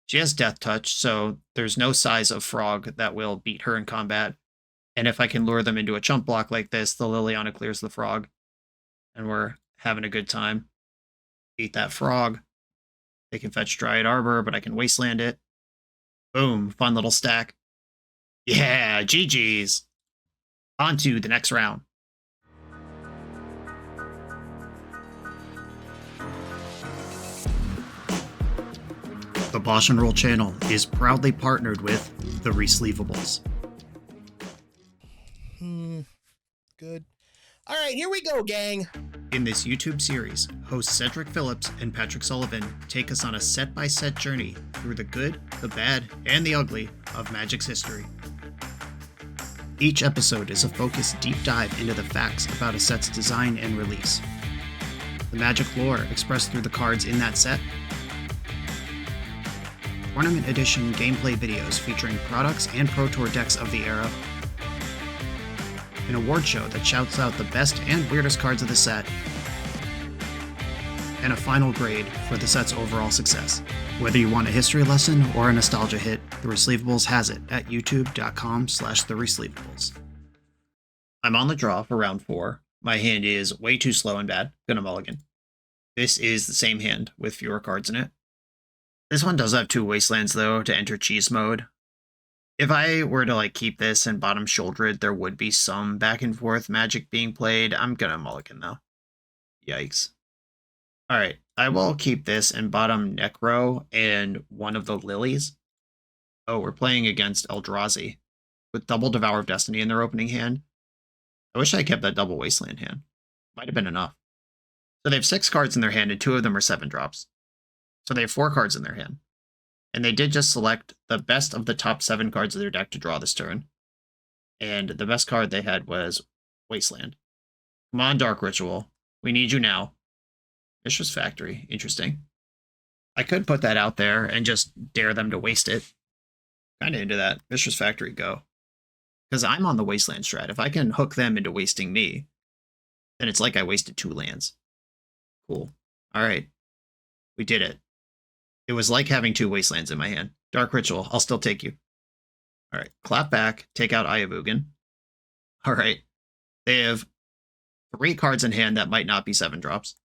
She has Death Touch, so there's no size of frog that will beat her in combat. And if I can lure them into a chump block like this, the Liliana clears the frog. And we're having a good time. Beat that frog. They can fetch Dryad Arbor, but I can Wasteland it. Boom, fun little stack. Yeah, GG's. On to the next round. The BoshNRoll channel is proudly partnered with the Resleevables. Good. All right, here we go, gang. In this YouTube series, hosts Cedric Phillips and Patrick Sullivan take us on a set-by-set journey through the good, the bad, and the ugly of Magic's history. Each episode is a focused deep dive into the facts about a set's design and release, the Magic lore expressed through the cards in that set, Tournament Edition gameplay videos featuring products and Pro Tour decks of the era, an award show that shouts out the best and weirdest cards of the set, and a final grade for the set's overall success. Whether you want a history lesson or a nostalgia hit, The Resleevables has it at youtube.com/theresleevables. I'm on the draw for round 4. My hand is way too slow and bad. Gonna mulligan. This is the same hand with fewer cards in it. This one does have 2 Wastelands though to enter cheese mode. If I were to keep this and bottom Shieldred, there would be some back and forth Magic being played. I'm gonna mulligan though. Yikes. Alright, I will keep this and bottom Necro and one of the Lilies. Oh, we're playing against Eldrazi with double Devour of Destiny in their opening hand. I wish I kept that double Wasteland hand. Might have been enough. So they have 6 cards in their hand and 2 of them are 7-drops. So they have 4 cards in their hand. And they did just select the best of the top 7 cards of their deck to draw this turn. And the best card they had was Wasteland. Come on, Dark Ritual. We need you now. Mishra's Factory. Interesting. I could put that out there and just dare them to waste it. Kind of into that. Mishra's Factory, go. Because I'm on the Wasteland strat. If I can hook them into wasting me, then it's like I wasted 2 lands. Cool. All right. We did it. It was like having 2 Wastelands in my hand. Dark Ritual, I'll still take you. All right. Clap back. Take out Ayabugan. All right. They have 3 cards in hand that might not be 7-drops.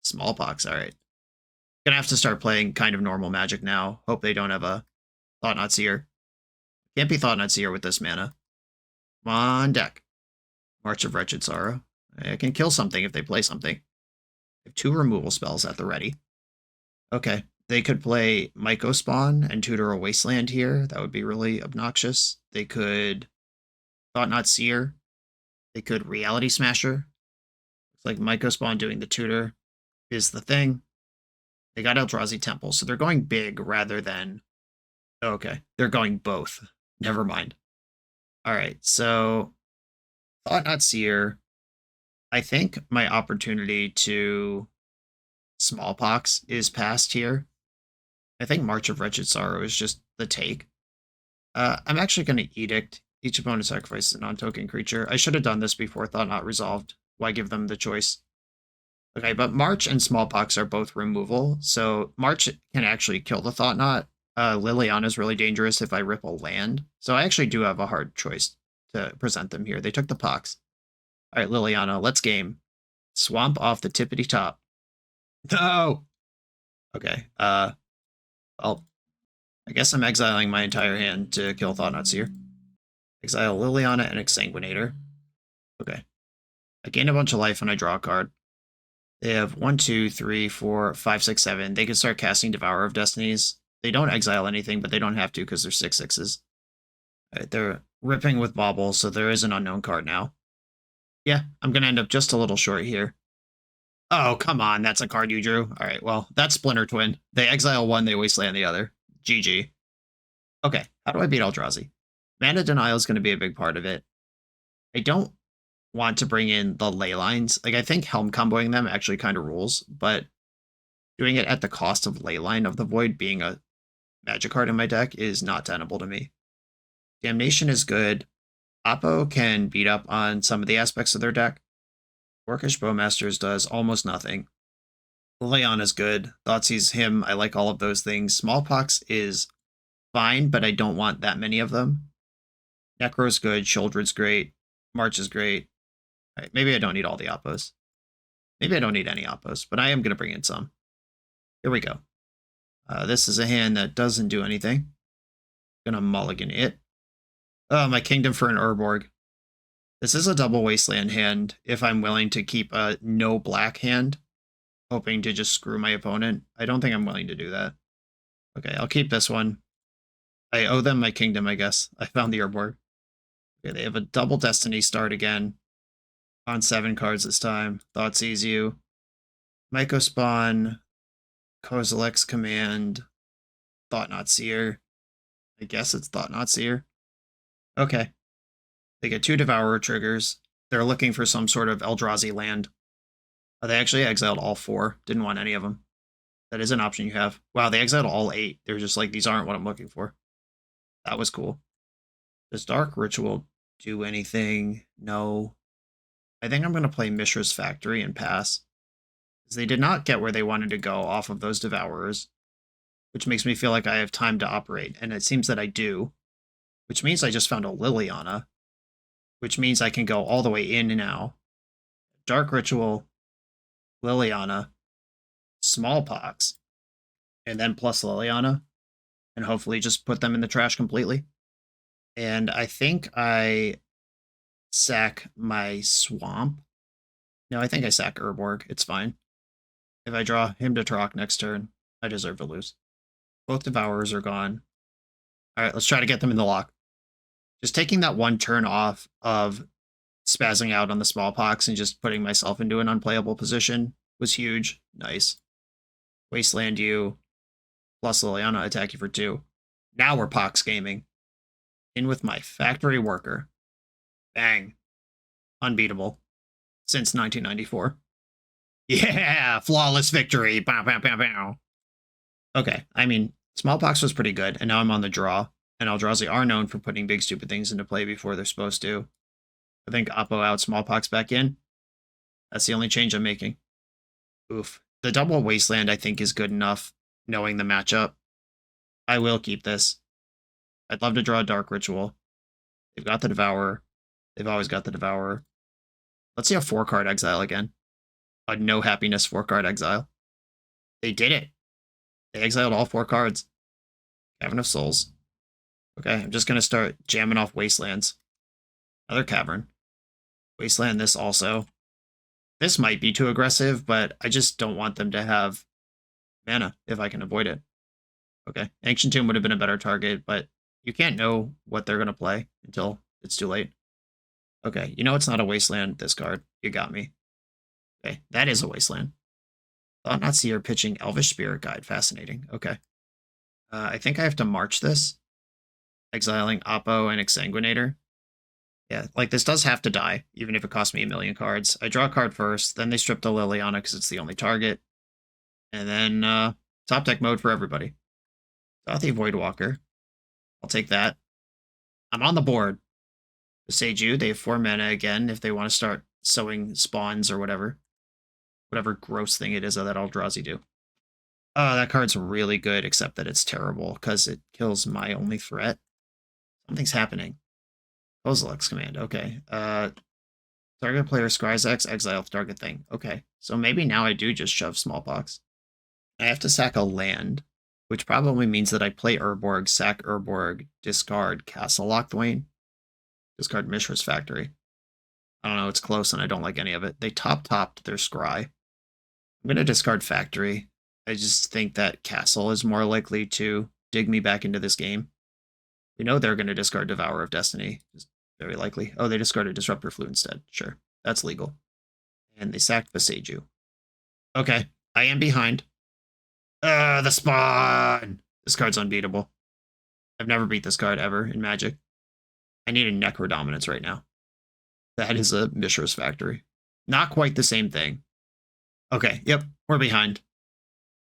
Smallpox, all right. Gonna have to start playing kind of normal Magic now. Hope they don't have a Thought-Knot Seer. Can't be Thought-Knot Seer with this mana. Come on, deck. March of Wretched Sorrow. I can kill something if they play something. They have 2 removal spells at the ready. Okay. They could play Myco Spawn and tutor a Wasteland here. That would be really obnoxious. They could Thought-Knot Seer. They could Reality Smasher. It's like Myco Spawn doing the tutor is the thing. They got Eldrazi Temple, so they're going big rather than... Okay, they're going both. Never mind. All right, so Thought-Knot Seer. I think my opportunity to Smallpox is past here. I think March of Wretched Sorrow is just the take. I'm actually going to Edict. Each opponent sacrifices a non-token creature. I should have done this before Thought-Knot resolved. Why give them the choice? Okay, but March and Smallpox are both removal, so March can actually kill the Thought-Knot. Liliana is really dangerous if I rip a land, so I actually do have a hard choice to present them here. They took the Pox. All right, Liliana, let's game. Swamp off the tippity top. No! Okay, well, I guess I'm exiling my entire hand to kill Thought-Knot Seer. Exile Liliana and Exsanguinator. Okay. I gain a bunch of life and I draw a card. They have 1, 2, 3, 4, 5, 6, 7. They can start casting Devourer of Destinies. They don't exile anything, but they don't have to because they're 6/6s. Right, they're ripping with Bauble, so there is an unknown card now. Yeah, I'm going to end up just a little short here. Oh, come on. That's a card you drew. All right, well, that's Splinter Twin. They exile one, they wasteland the other. GG. Okay, how do I beat Eldrazi? Mana denial is going to be a big part of it. I don't want to bring in the ley lines. Like, I think Helm comboing them actually kind of rules, but doing it at the cost of Leyline of the Void being a Magic card in my deck is not tenable to me. Damnation is good. Oppo can beat up on some of the aspects of their deck. Orcish Bowmasters does almost nothing. Leon is good. Thoughtseize him. I like all of those things. Smallpox is fine, but I don't want that many of them. Necro's good. Shouldred's great. March is great. All right, maybe I don't need all the Oppos. Maybe I don't need any Oppos, but I am going to bring in some. Here we go. This is a hand that doesn't do anything. Gonna mulligan it. Oh, my Kingdom for an Urborg. This is a double Wasteland hand if I'm willing to keep a no black hand, hoping to just screw my opponent. I don't think I'm willing to do that. Okay, I'll keep this one. I owe them my Kingdom, I guess. I found the Urborg. Okay, they have a double Destiny start again. On 7 cards this time. Thoughtseize you. Myco Spawn. Kozilek's Command. Thought-Knot Seer. I guess it's Thought-Knot Seer. Okay. They get 2 Devourer triggers. They're looking for some sort of Eldrazi land. They actually exiled all 4. Didn't want any of them. That is an option you have. Wow, they exiled all 8. They're just like, these aren't what I'm looking for. That was cool. Does Dark Ritual do anything? No. I think I'm going to play Mishra's Factory and pass. Because they did not get where they wanted to go off of those Devourers. Which makes me feel like I have time to operate. And it seems that I do. Which means I just found a Liliana. Which means I can go all the way in now. Dark Ritual, Liliana, Smallpox, and then plus Liliana. And hopefully just put them in the trash completely. And I think I sack my Swamp. No, I think I sack Urborg. It's fine. If I draw him to Turok next turn, I deserve to lose. Both Devourers are gone. Alright, let's try to get them in the lock. Just taking that one turn off of spazzing out on the Smallpox and just putting myself into an unplayable position was huge. Nice. Wasteland you, plus Liliana attack you for 2. Now we're Pox gaming. In with my Factory Worker. Bang. Unbeatable. Since 1994. Yeah! Flawless victory! Bow, bow, bow, bow. Okay, I mean, Smallpox was pretty good, and now I'm on the draw. And Eldrazi are known for putting big stupid things into play before they're supposed to. I think Oppo out, Smallpox back in. That's the only change I'm making. Oof. The double Wasteland, I think, is good enough, knowing the matchup. I will keep this. I'd love to draw a Dark Ritual. They've got the Devourer. They've always got the Devourer. Let's see a 4-card exile again. A no happiness 4-card exile. They did it. They exiled all 4 cards. Cavern of Souls. Okay, I'm just going to start jamming off Wastelands. Another Cavern. Wasteland this also. This might be too aggressive, but I just don't want them to have mana if I can avoid it. Okay, Ancient Tomb would have been a better target, but you can't know what they're going to play until it's too late. Okay, you know it's not a Wasteland, this card. You got me. Okay, that is a Wasteland. Thought Not Seer pitching Elvish Spirit Guide. Fascinating. Okay. I think I have to march this. Exiling Oppo and Exsanguinator. Yeah, like this does have to die, even if it costs me 1,000,000 cards. I draw a card first, then they strip the Liliana because it's the only target. And then top deck mode for everybody. Dothy Voidwalker. I'll take that. I'm on the board. Seiju, they have 4 mana again if they want to start sowing spawns or whatever. Whatever gross thing it is that Eldrazi do. Oh, that card's really good, except that it's terrible because it kills my only threat. Something's happening. Kozilek's command. Okay. Target player scries X, exile target thing. Okay. So maybe now I do just shove Smallpox. I have to sack a land, which probably means that I play Urborg, sack Urborg, discard Castle Lochthwain, discard Mishra's Factory. I don't know, it's close and I don't like any of it. They topped their scry. I'm going to discard Factory. I just think that Castle is more likely to dig me back into this game. We know they're going to discard Devourer of Destiny. Just very likely. Oh, they discarded Disruptor Flute instead. Sure, that's legal. And they sacked Boseiju. Okay, I am behind. The spawn! This card's unbeatable. I've never beat this card ever in Magic. I need a Necrodominance right now. That is a Mishra's Factory. Not quite the same thing. Okay, yep, we're behind.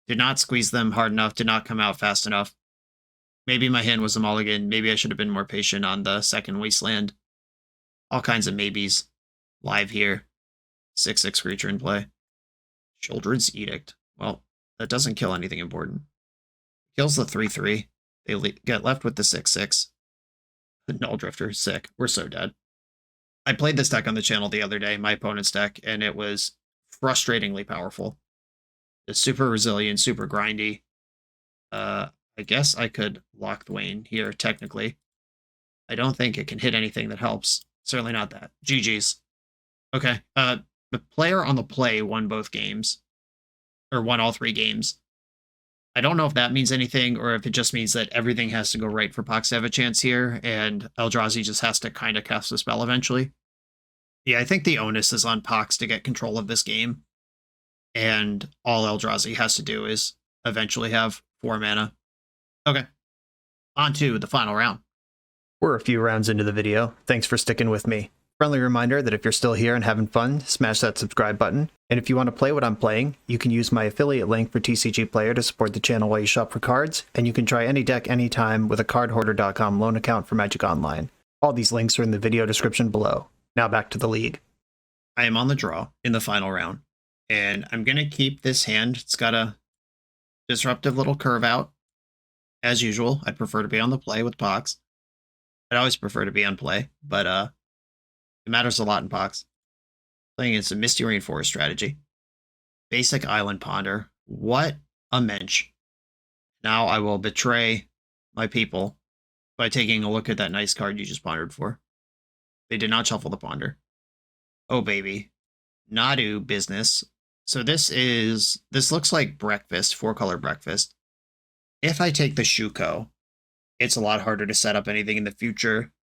Did not squeeze them hard enough, did not come out fast enough. Maybe my hand was a mulligan. Maybe I should have been more patient on the second Wasteland. All kinds of maybes. Live here. 6/6 creature in play. Children's Edict. Well, that doesn't kill anything important. Kills the 3/3. They get left with the 6/6. The Null Drifter. Sick. We're so dead. I played this deck on the channel the other day, my opponent's deck, and it was frustratingly powerful. It's super resilient, super grindy. I guess I could Lochthwain here, technically. I don't think it can hit anything that helps. Certainly not that. GG's. Okay. The player on the play won both games. Or won all 3 games. I don't know if that means anything, or if it just means that everything has to go right for Pox to have a chance here, and Eldrazi just has to kind of cast a spell eventually. Yeah, I think the onus is on Pox to get control of this game. And all Eldrazi has to do is eventually have 4 mana. Okay. On to the final round. We're a few rounds into the video. Thanks for sticking with me. Friendly reminder that if you're still here and having fun, smash that subscribe button. And if you want to play what I'm playing, you can use my affiliate link for TCG Player to support the channel while you shop for cards, and you can try any deck anytime with a cardhoarder.com loan account for Magic Online. All these links are in the video description below. Now back to the league. I am on the draw in the final round, and I'm going to keep this hand. It's got a disruptive little curve out. As usual, I'd prefer to be on the play with Pox. I'd always prefer to be on play, but it matters a lot in Pox. Playing it's a Misty Rainforest strategy. Basic Island Ponder. What a mensch. Now I will betray my people by taking a look at that nice card you just pondered for. They did not shuffle the ponder. Oh baby. Nadu business. So this looks like breakfast, 4-color breakfast. If I take the Shuko, it's a lot harder to set up anything in the future.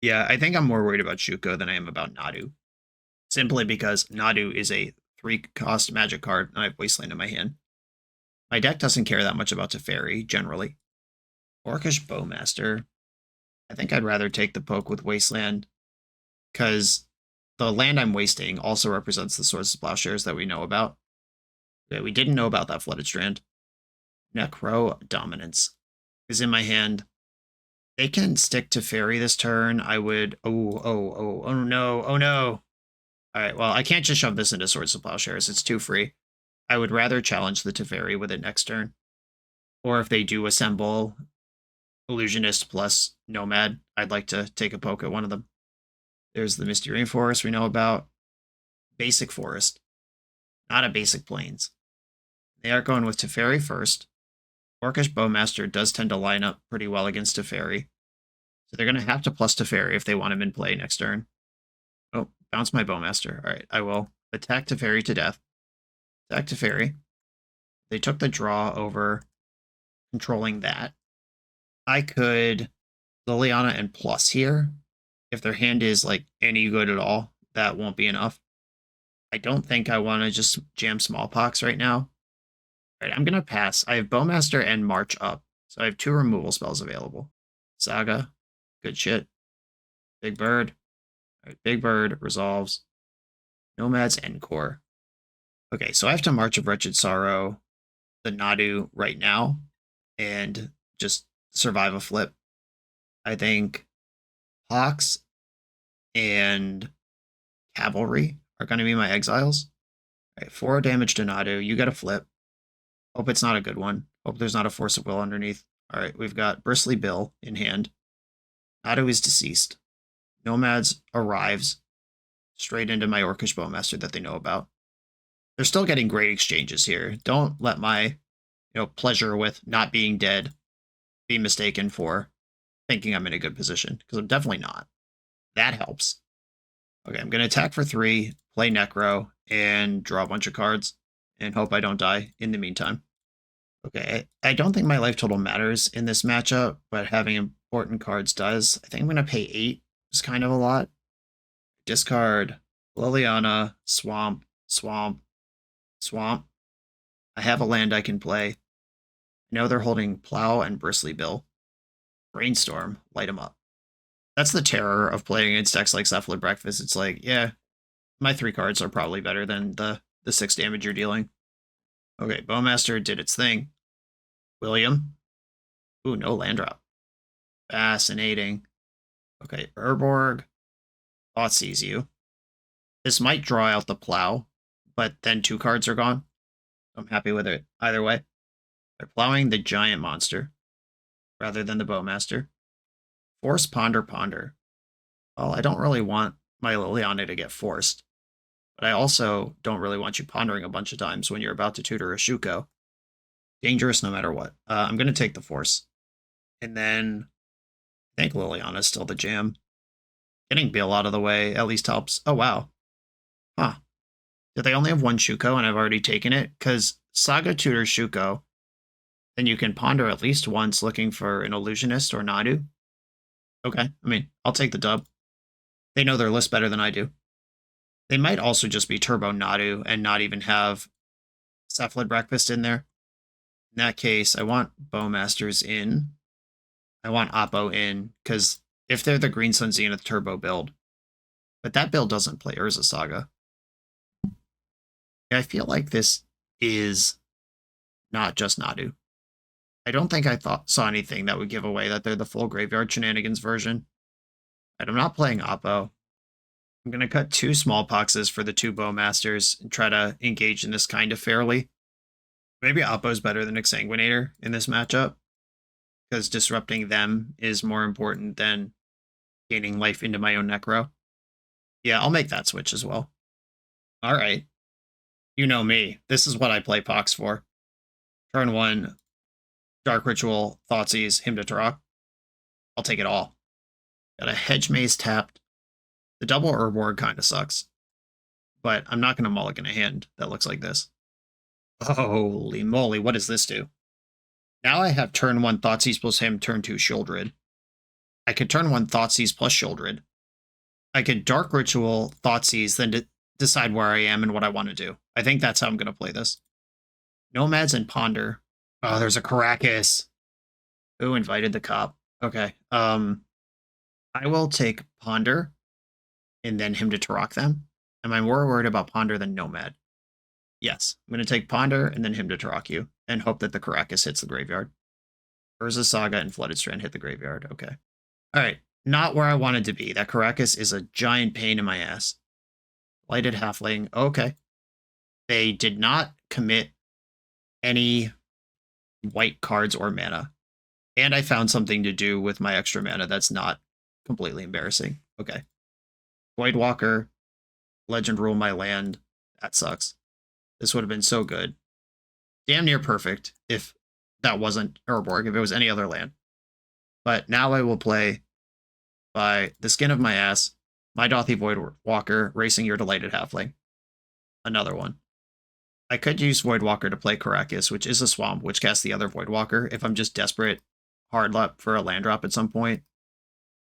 Yeah, I think I'm more worried about Shuko than I am about Nadu. Simply because Nadu is a 3-cost magic card, and I have Wasteland in my hand. My deck doesn't care that much about Teferi, generally. Orcish Bowmaster. I think I'd rather take the poke with Wasteland. because the land I'm wasting also represents the Swords of Plowshares that we know about. Okay, we didn't know about that Flooded Strand. Necrodominance is in my hand. They can stick to Fairy this turn. I would... Oh no. All right, well, I can't just shove this into Swords of Plowshares. It's too free. I would rather challenge the Teferi with it next turn. Or if they do assemble Illusionist plus Nomad, I'd like to take a poke at one of them. There's the Misty Rainforest we know about. Basic Forest. Not a basic Plains. They are going with Teferi first. Orcish Bowmaster does tend to line up pretty well against Teferi. So they're going to have to plus Teferi if they want him in play next turn. Oh, bounce my Bowmaster. All right, I will attack Teferi to death. Attack Teferi. They took the draw over controlling that. I could Liliana and plus here. If their hand is like any good at all, that won't be enough. I don't think I want to just jam Smallpox right now. All right, I'm going to pass. I have Bowmaster and March up, so I have 2 removal spells available. Saga, good shit. Big Bird. All right, Big Bird resolves. Nomad's Encore. Okay, so I have to March of Wretched Sorrow, the Nadu right now, and just survive a flip. I think Pox and Cavalry are going to be my exiles. All right, 4 damage to Nadu. You get a flip. Hope it's not a good one. Hope there's not a Force of Will underneath. All right, we've got Bristly Bill in hand. Nadu is deceased. Nomads arrives straight into my Orcish Bowmaster that they know about. They're still getting great exchanges here. Don't let my pleasure with not being dead be mistaken for thinking I'm in a good position, because I'm definitely not. That helps. Okay, I'm going to attack for 3, play Necro, and draw a bunch of cards, and hope I don't die in the meantime. Okay, I don't think my life total matters in this matchup, but having important cards does. I think I'm going to pay 8, which is kind of a lot. Discard Liliana, Swamp, Swamp, Swamp. I have a land I can play. I know they're holding Plow and Bristly Bill. Brainstorm, light them up. That's the terror of playing against decks like Cephalid Breakfast. It's like, yeah, my 3 cards are probably better than the 6 damage you're dealing. Okay, Bowmaster did its thing. William. Ooh, no land drop. Fascinating. Okay, Urborg. Thoughtseize you. This might draw out the Plow, but then 2 cards are gone. I'm happy with it either way. They're plowing the giant monster rather than the Bowmaster. Force Ponder. Well, I don't really want my Liliana to get forced, but I also don't really want you pondering a bunch of times when you're about to tutor a Shuko. Dangerous no matter what. I'm going to take the Force. And then I think Liliana's still the jam. Getting Bill out of the way at least helps. Oh, wow. Huh. Did they only have 1 Shuko and I've already taken it? Because Saga tutors Shuko, then you can ponder at least once looking for an Illusionist or Nadu. Okay, I mean, I'll take the dub. They know their list better than I do. They might also just be Turbo Nadu and not even have Cephalid Breakfast in there. In that case, I want Bowmasters in. I want Oppo in, because if they're the Green Sun Zenith Turbo build, but that build doesn't play Urza Saga. I feel like this is not just Nadu. I don't think I saw anything that would give away that they're the full Graveyard Shenanigans version. And I'm not playing Oppo. I'm going to cut 2 Smallpoxes for the 2 Bowmasters and try to engage in this kind of fairly. Maybe Oppo's better than Exsanguinator in this matchup, because disrupting them is more important than gaining life into my own Necro. Yeah, I'll make that switch as well. All right. You know me. This is what I play Pox for. Turn 1, Dark Ritual, Thoughtseize, Hymn to Turok. I'll take it all. Got a Hedge Maze tapped. The double Urborg kind of sucks, but I'm not going to mulligan a hand that looks like this. Holy moly, what does this do? Now I have turn 1 Thoughtseize plus him, turn 2 Shieldred. I could turn 1 Thoughtseize plus Shieldred. I could Dark Ritual, Thoughtseize, then decide where I am and what I want to do. I think that's how I'm going to play this. Nomads and Ponder. Oh, there's a Caracas. Who invited the cop? Okay. I will take Ponder and then him to Turok them? Am I more worried about Ponder than Nomad? Yes. I'm going to take Ponder and then him to Turok you, and hope that the Caracas hits the graveyard. Urza Saga and Flooded Strand hit the graveyard. Okay. Alright. Not where I wanted to be. That Caracas is a giant pain in my ass. Lighted Halfling. Okay. They did not commit any white cards or mana. And I found something to do with my extra mana that's not completely embarrassing. Okay. Voidwalker. Legend Rule my land. That sucks. This would have been so good. Damn near perfect if that wasn't Urborg, if it was any other land. But now I will play by the skin of my ass, my Dothy Voidwalker, racing your Delighted Halfling. Another one. I could use Voidwalker to play Caracas, which is a swamp, which casts the other Voidwalker if I'm just desperate hard luck for a land drop at some point.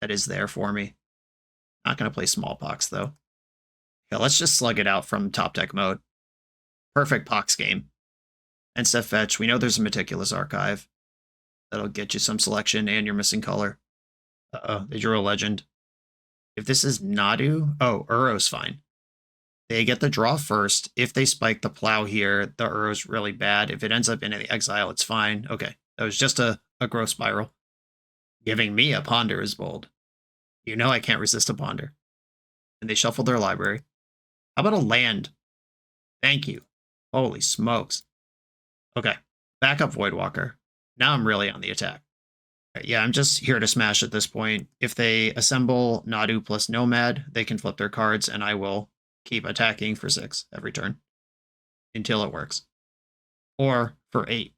That is there for me. Not going to play Smallpox, though. Yeah, let's just slug it out from top deck mode. Perfect Pox game. And Steph Fetch, we know there's a Meticulous Archive. That'll get you some selection and your missing color. Uh-oh, they drew a legend. If this is Nadu, oh, Uro's fine. They get the draw first. If they spike the plow here, the Uro's really bad. If it ends up in the exile, it's fine. Okay, that was just a growth spiral. Giving me a Ponder is bold. You know I can't resist a Ponder. And they shuffled their library. How about a land? Thank you. Holy smokes. Okay, back up Voidwalker. Now I'm really on the attack. Okay, yeah, I'm just here to smash at this point. If they assemble Nadu plus Nomad, they can flip their cards, and I will keep attacking for 6 every turn until it works. Or for 8.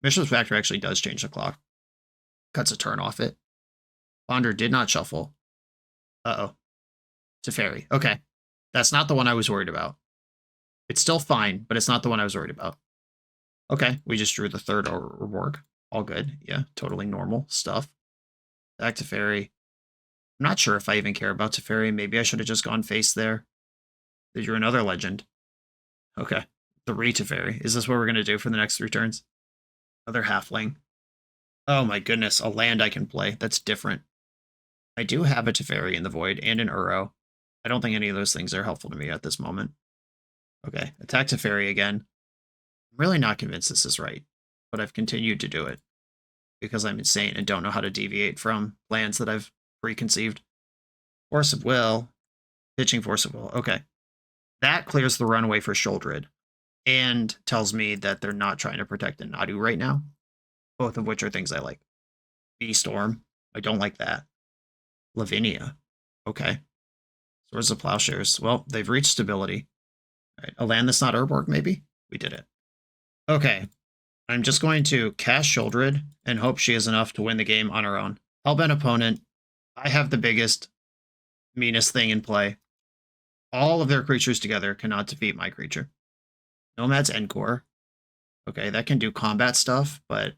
Mishra's Factor actually does change the clock. Cuts a turn off it. Ponder did not shuffle. Uh-oh. Teferi. Okay. That's not the one I was worried about. It's still fine, but it's not the one I was worried about. Okay, we just drew the third Urborg. All good. Yeah, totally normal stuff. Back to Teferi. I'm not sure if I even care about Teferi. Maybe I should have just gone face there. They drew another legend. Okay, 3 Teferi. Is this what we're going to do for the next 3 turns? Another halfling. Oh my goodness, a land I can play. That's different. I do have a Teferi in the Void and an Uro. I don't think any of those things are helpful to me at this moment. Okay, attack Teferi again. I'm really not convinced this is right, but I've continued to do it because I'm insane and don't know how to deviate from plans that I've preconceived. Force of Will. Pitching Force of Will. Okay. That clears the runaway for Sholdred and tells me that they're not trying to protect a Nadu right now, both of which are things I like. B-Storm. I don't like that. Lavinia. Okay. Swords of Plowshares. Well, they've reached stability. All right. A land that's not Urborg, maybe? We did it. Okay. I'm just going to cast Sholdred and hope she is enough to win the game on her own. Hellbent opponent. I have the biggest, meanest thing in play. All of their creatures together cannot defeat my creature. Nomad's Encore. Okay, that can do combat stuff, but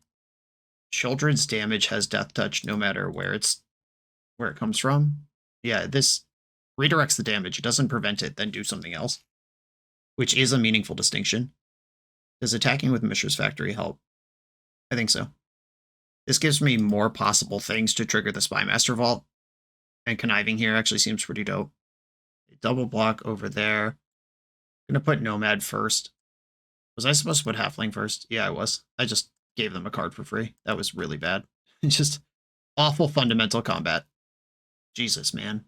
Sholdred's damage has Death Touch no matter where it comes from. Yeah, this redirects the damage. It doesn't prevent it, then do something else, which is a meaningful distinction. Does attacking with Mishra's Factory help? I think so. This gives me more possible things to trigger the Spymaster Vault, and conniving here actually seems pretty dope. Double block over there. I'm going to put Nomad first. Was I supposed to put Halfling first? Yeah, I was. I just gave them a card for free. That was really bad. Just awful fundamental combat. Jesus, man.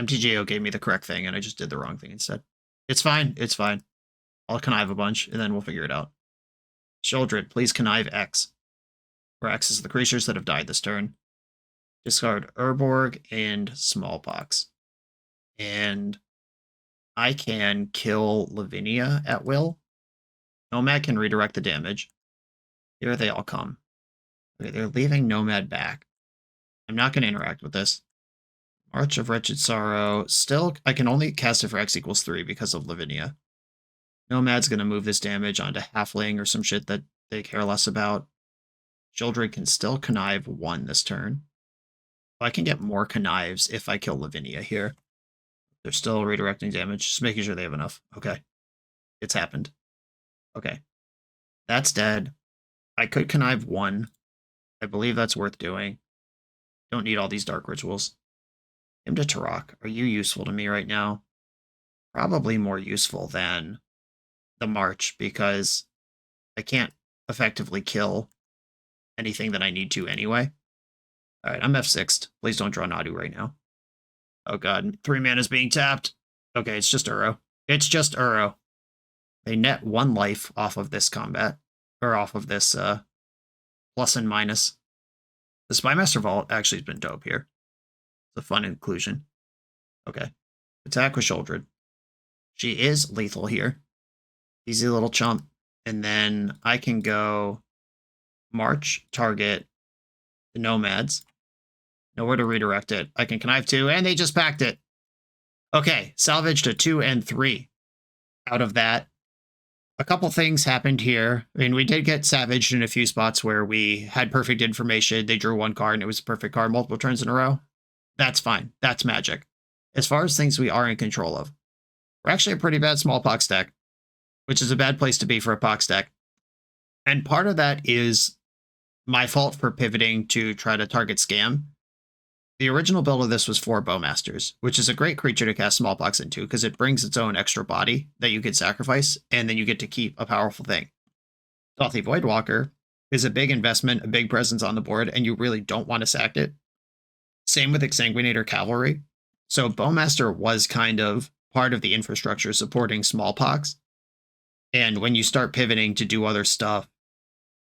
MTGO gave me the correct thing, and I just did the wrong thing instead. It's fine. It's fine. I'll connive a bunch, and then we'll figure it out. Sholdred, please connive X. Where X is the creatures that have died this turn. Discard Urborg and Smallpox. And I can kill Lavinia at will. Nomad can redirect the damage. Here they all come. Okay, they're leaving Nomad back. I'm not going to interact with this. March of Wretched Sorrow. Still, I can only cast it for X equals 3 because of Lavinia. Nomad's going to move this damage onto Halfling or some shit that they care less about. Sholdred can still connive 1 this turn. I can get more connives if I kill Lavinia here. They're still redirecting damage, just making sure they have enough. Okay. It's happened. Okay. That's dead. I could connive 1. I believe that's worth doing. Don't need all these dark rituals. Him to Turok. Are you useful to me right now? Probably more useful than the March, because I can't effectively kill anything that I need to anyway. All right, I'm F6'd. Please don't draw Nadu right now. Oh god, 3 mana's being tapped. Okay, it's just Uro. It's just Uro. They net 1 life off of this combat, or off of this plus and minus. The Spymaster Vault actually has been dope here. It's a fun inclusion. Okay. Attack with Shouldered. She is lethal here. Easy little chump. And then I can go March, target the Nomads. Nowhere to redirect it. I can connive 2, and they just packed it. Okay, salvaged a 2 and 3 out of that. A couple things happened here. I mean, we did get savaged in a few spots where we had perfect information. They drew 1 card, and it was a perfect card multiple turns in a row. That's fine. That's magic. As far as things we are in control of, we're actually a pretty bad small Pox deck, which is a bad place to be for a Pox deck. And part of that is my fault for pivoting to try to target Scam. The original build of this was 4 Bowmasters, which is a great creature to cast Smallpox into because it brings its own extra body that you could sacrifice, and then you get to keep a powerful thing. Dauthi Voidwalker is a big investment, a big presence on the board, and you really don't want to sack it. Same with Exsanguinator Cavalry. So Bowmaster was kind of part of the infrastructure supporting Smallpox. And when you start pivoting to do other stuff,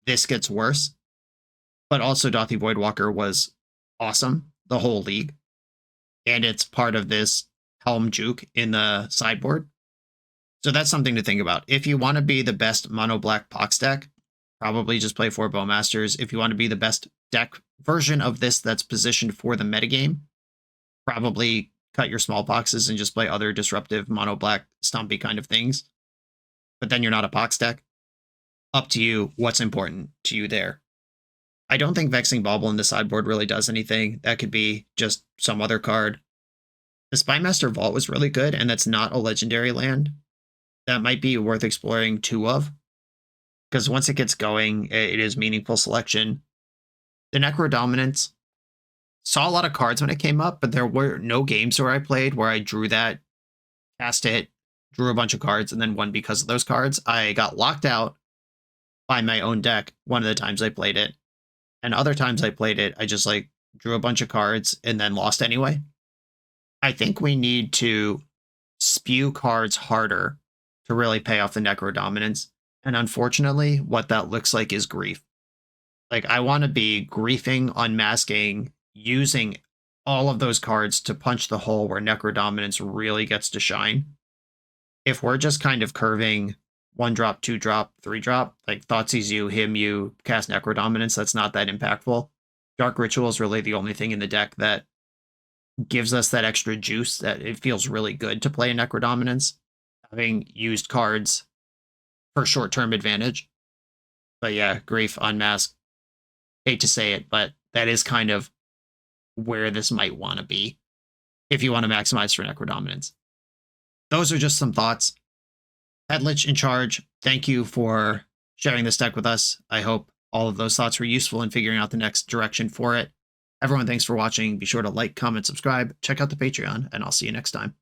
this gets worse. But also Dauthi Voidwalker was awesome, the whole league. And it's part of this Helm Juke in the sideboard. So that's something to think about. If you want to be the best mono black Pox deck, probably just play 4 Bowmasters. If you want to be the best deck version of this that's positioned for the metagame, probably cut your Smallpoxes and just play other disruptive mono black stompy kind of things. But then you're not a Pox deck. Up to you what's important to you there. I don't think Vexing Bauble in the sideboard really does anything. That could be just some other card. The Spymaster Vault was really good, and that's not a legendary land. That might be worth exploring 2 of, because once it gets going, it is meaningful selection. The Necrodominance saw a lot of cards when it came up, but there were no games where I played where I drew that, cast it, drew a bunch of cards, and then won because of those cards. I got locked out by my own deck one of the times I played it. And other times I played it, I just like drew a bunch of cards and then lost anyway. I think we need to spew cards harder to really pay off the Necrodominance. And unfortunately, what that looks like is grief. Like, I want to be griefing, unmasking, using all of those cards to punch the hole where Necrodominance really gets to shine. If we're just kind of curving 1 drop, 2 drop, 3 drop, like Thoughtseize you, him you, cast Necrodominance, that's not that impactful. Dark Ritual is really the only thing in the deck that gives us that extra juice, that it feels really good to play a Necrodominance, having used cards for short-term advantage. But yeah, Grief, Unmask, hate to say it, but that is kind of where this might want to be if you want to maximize for Necrodominance. Those are just some thoughts. Headlich in charge, thank you for sharing this deck with us. I hope all of those thoughts were useful in figuring out the next direction for it. Everyone, thanks for watching. Be sure to like, comment, subscribe, check out the Patreon, and I'll see you next time.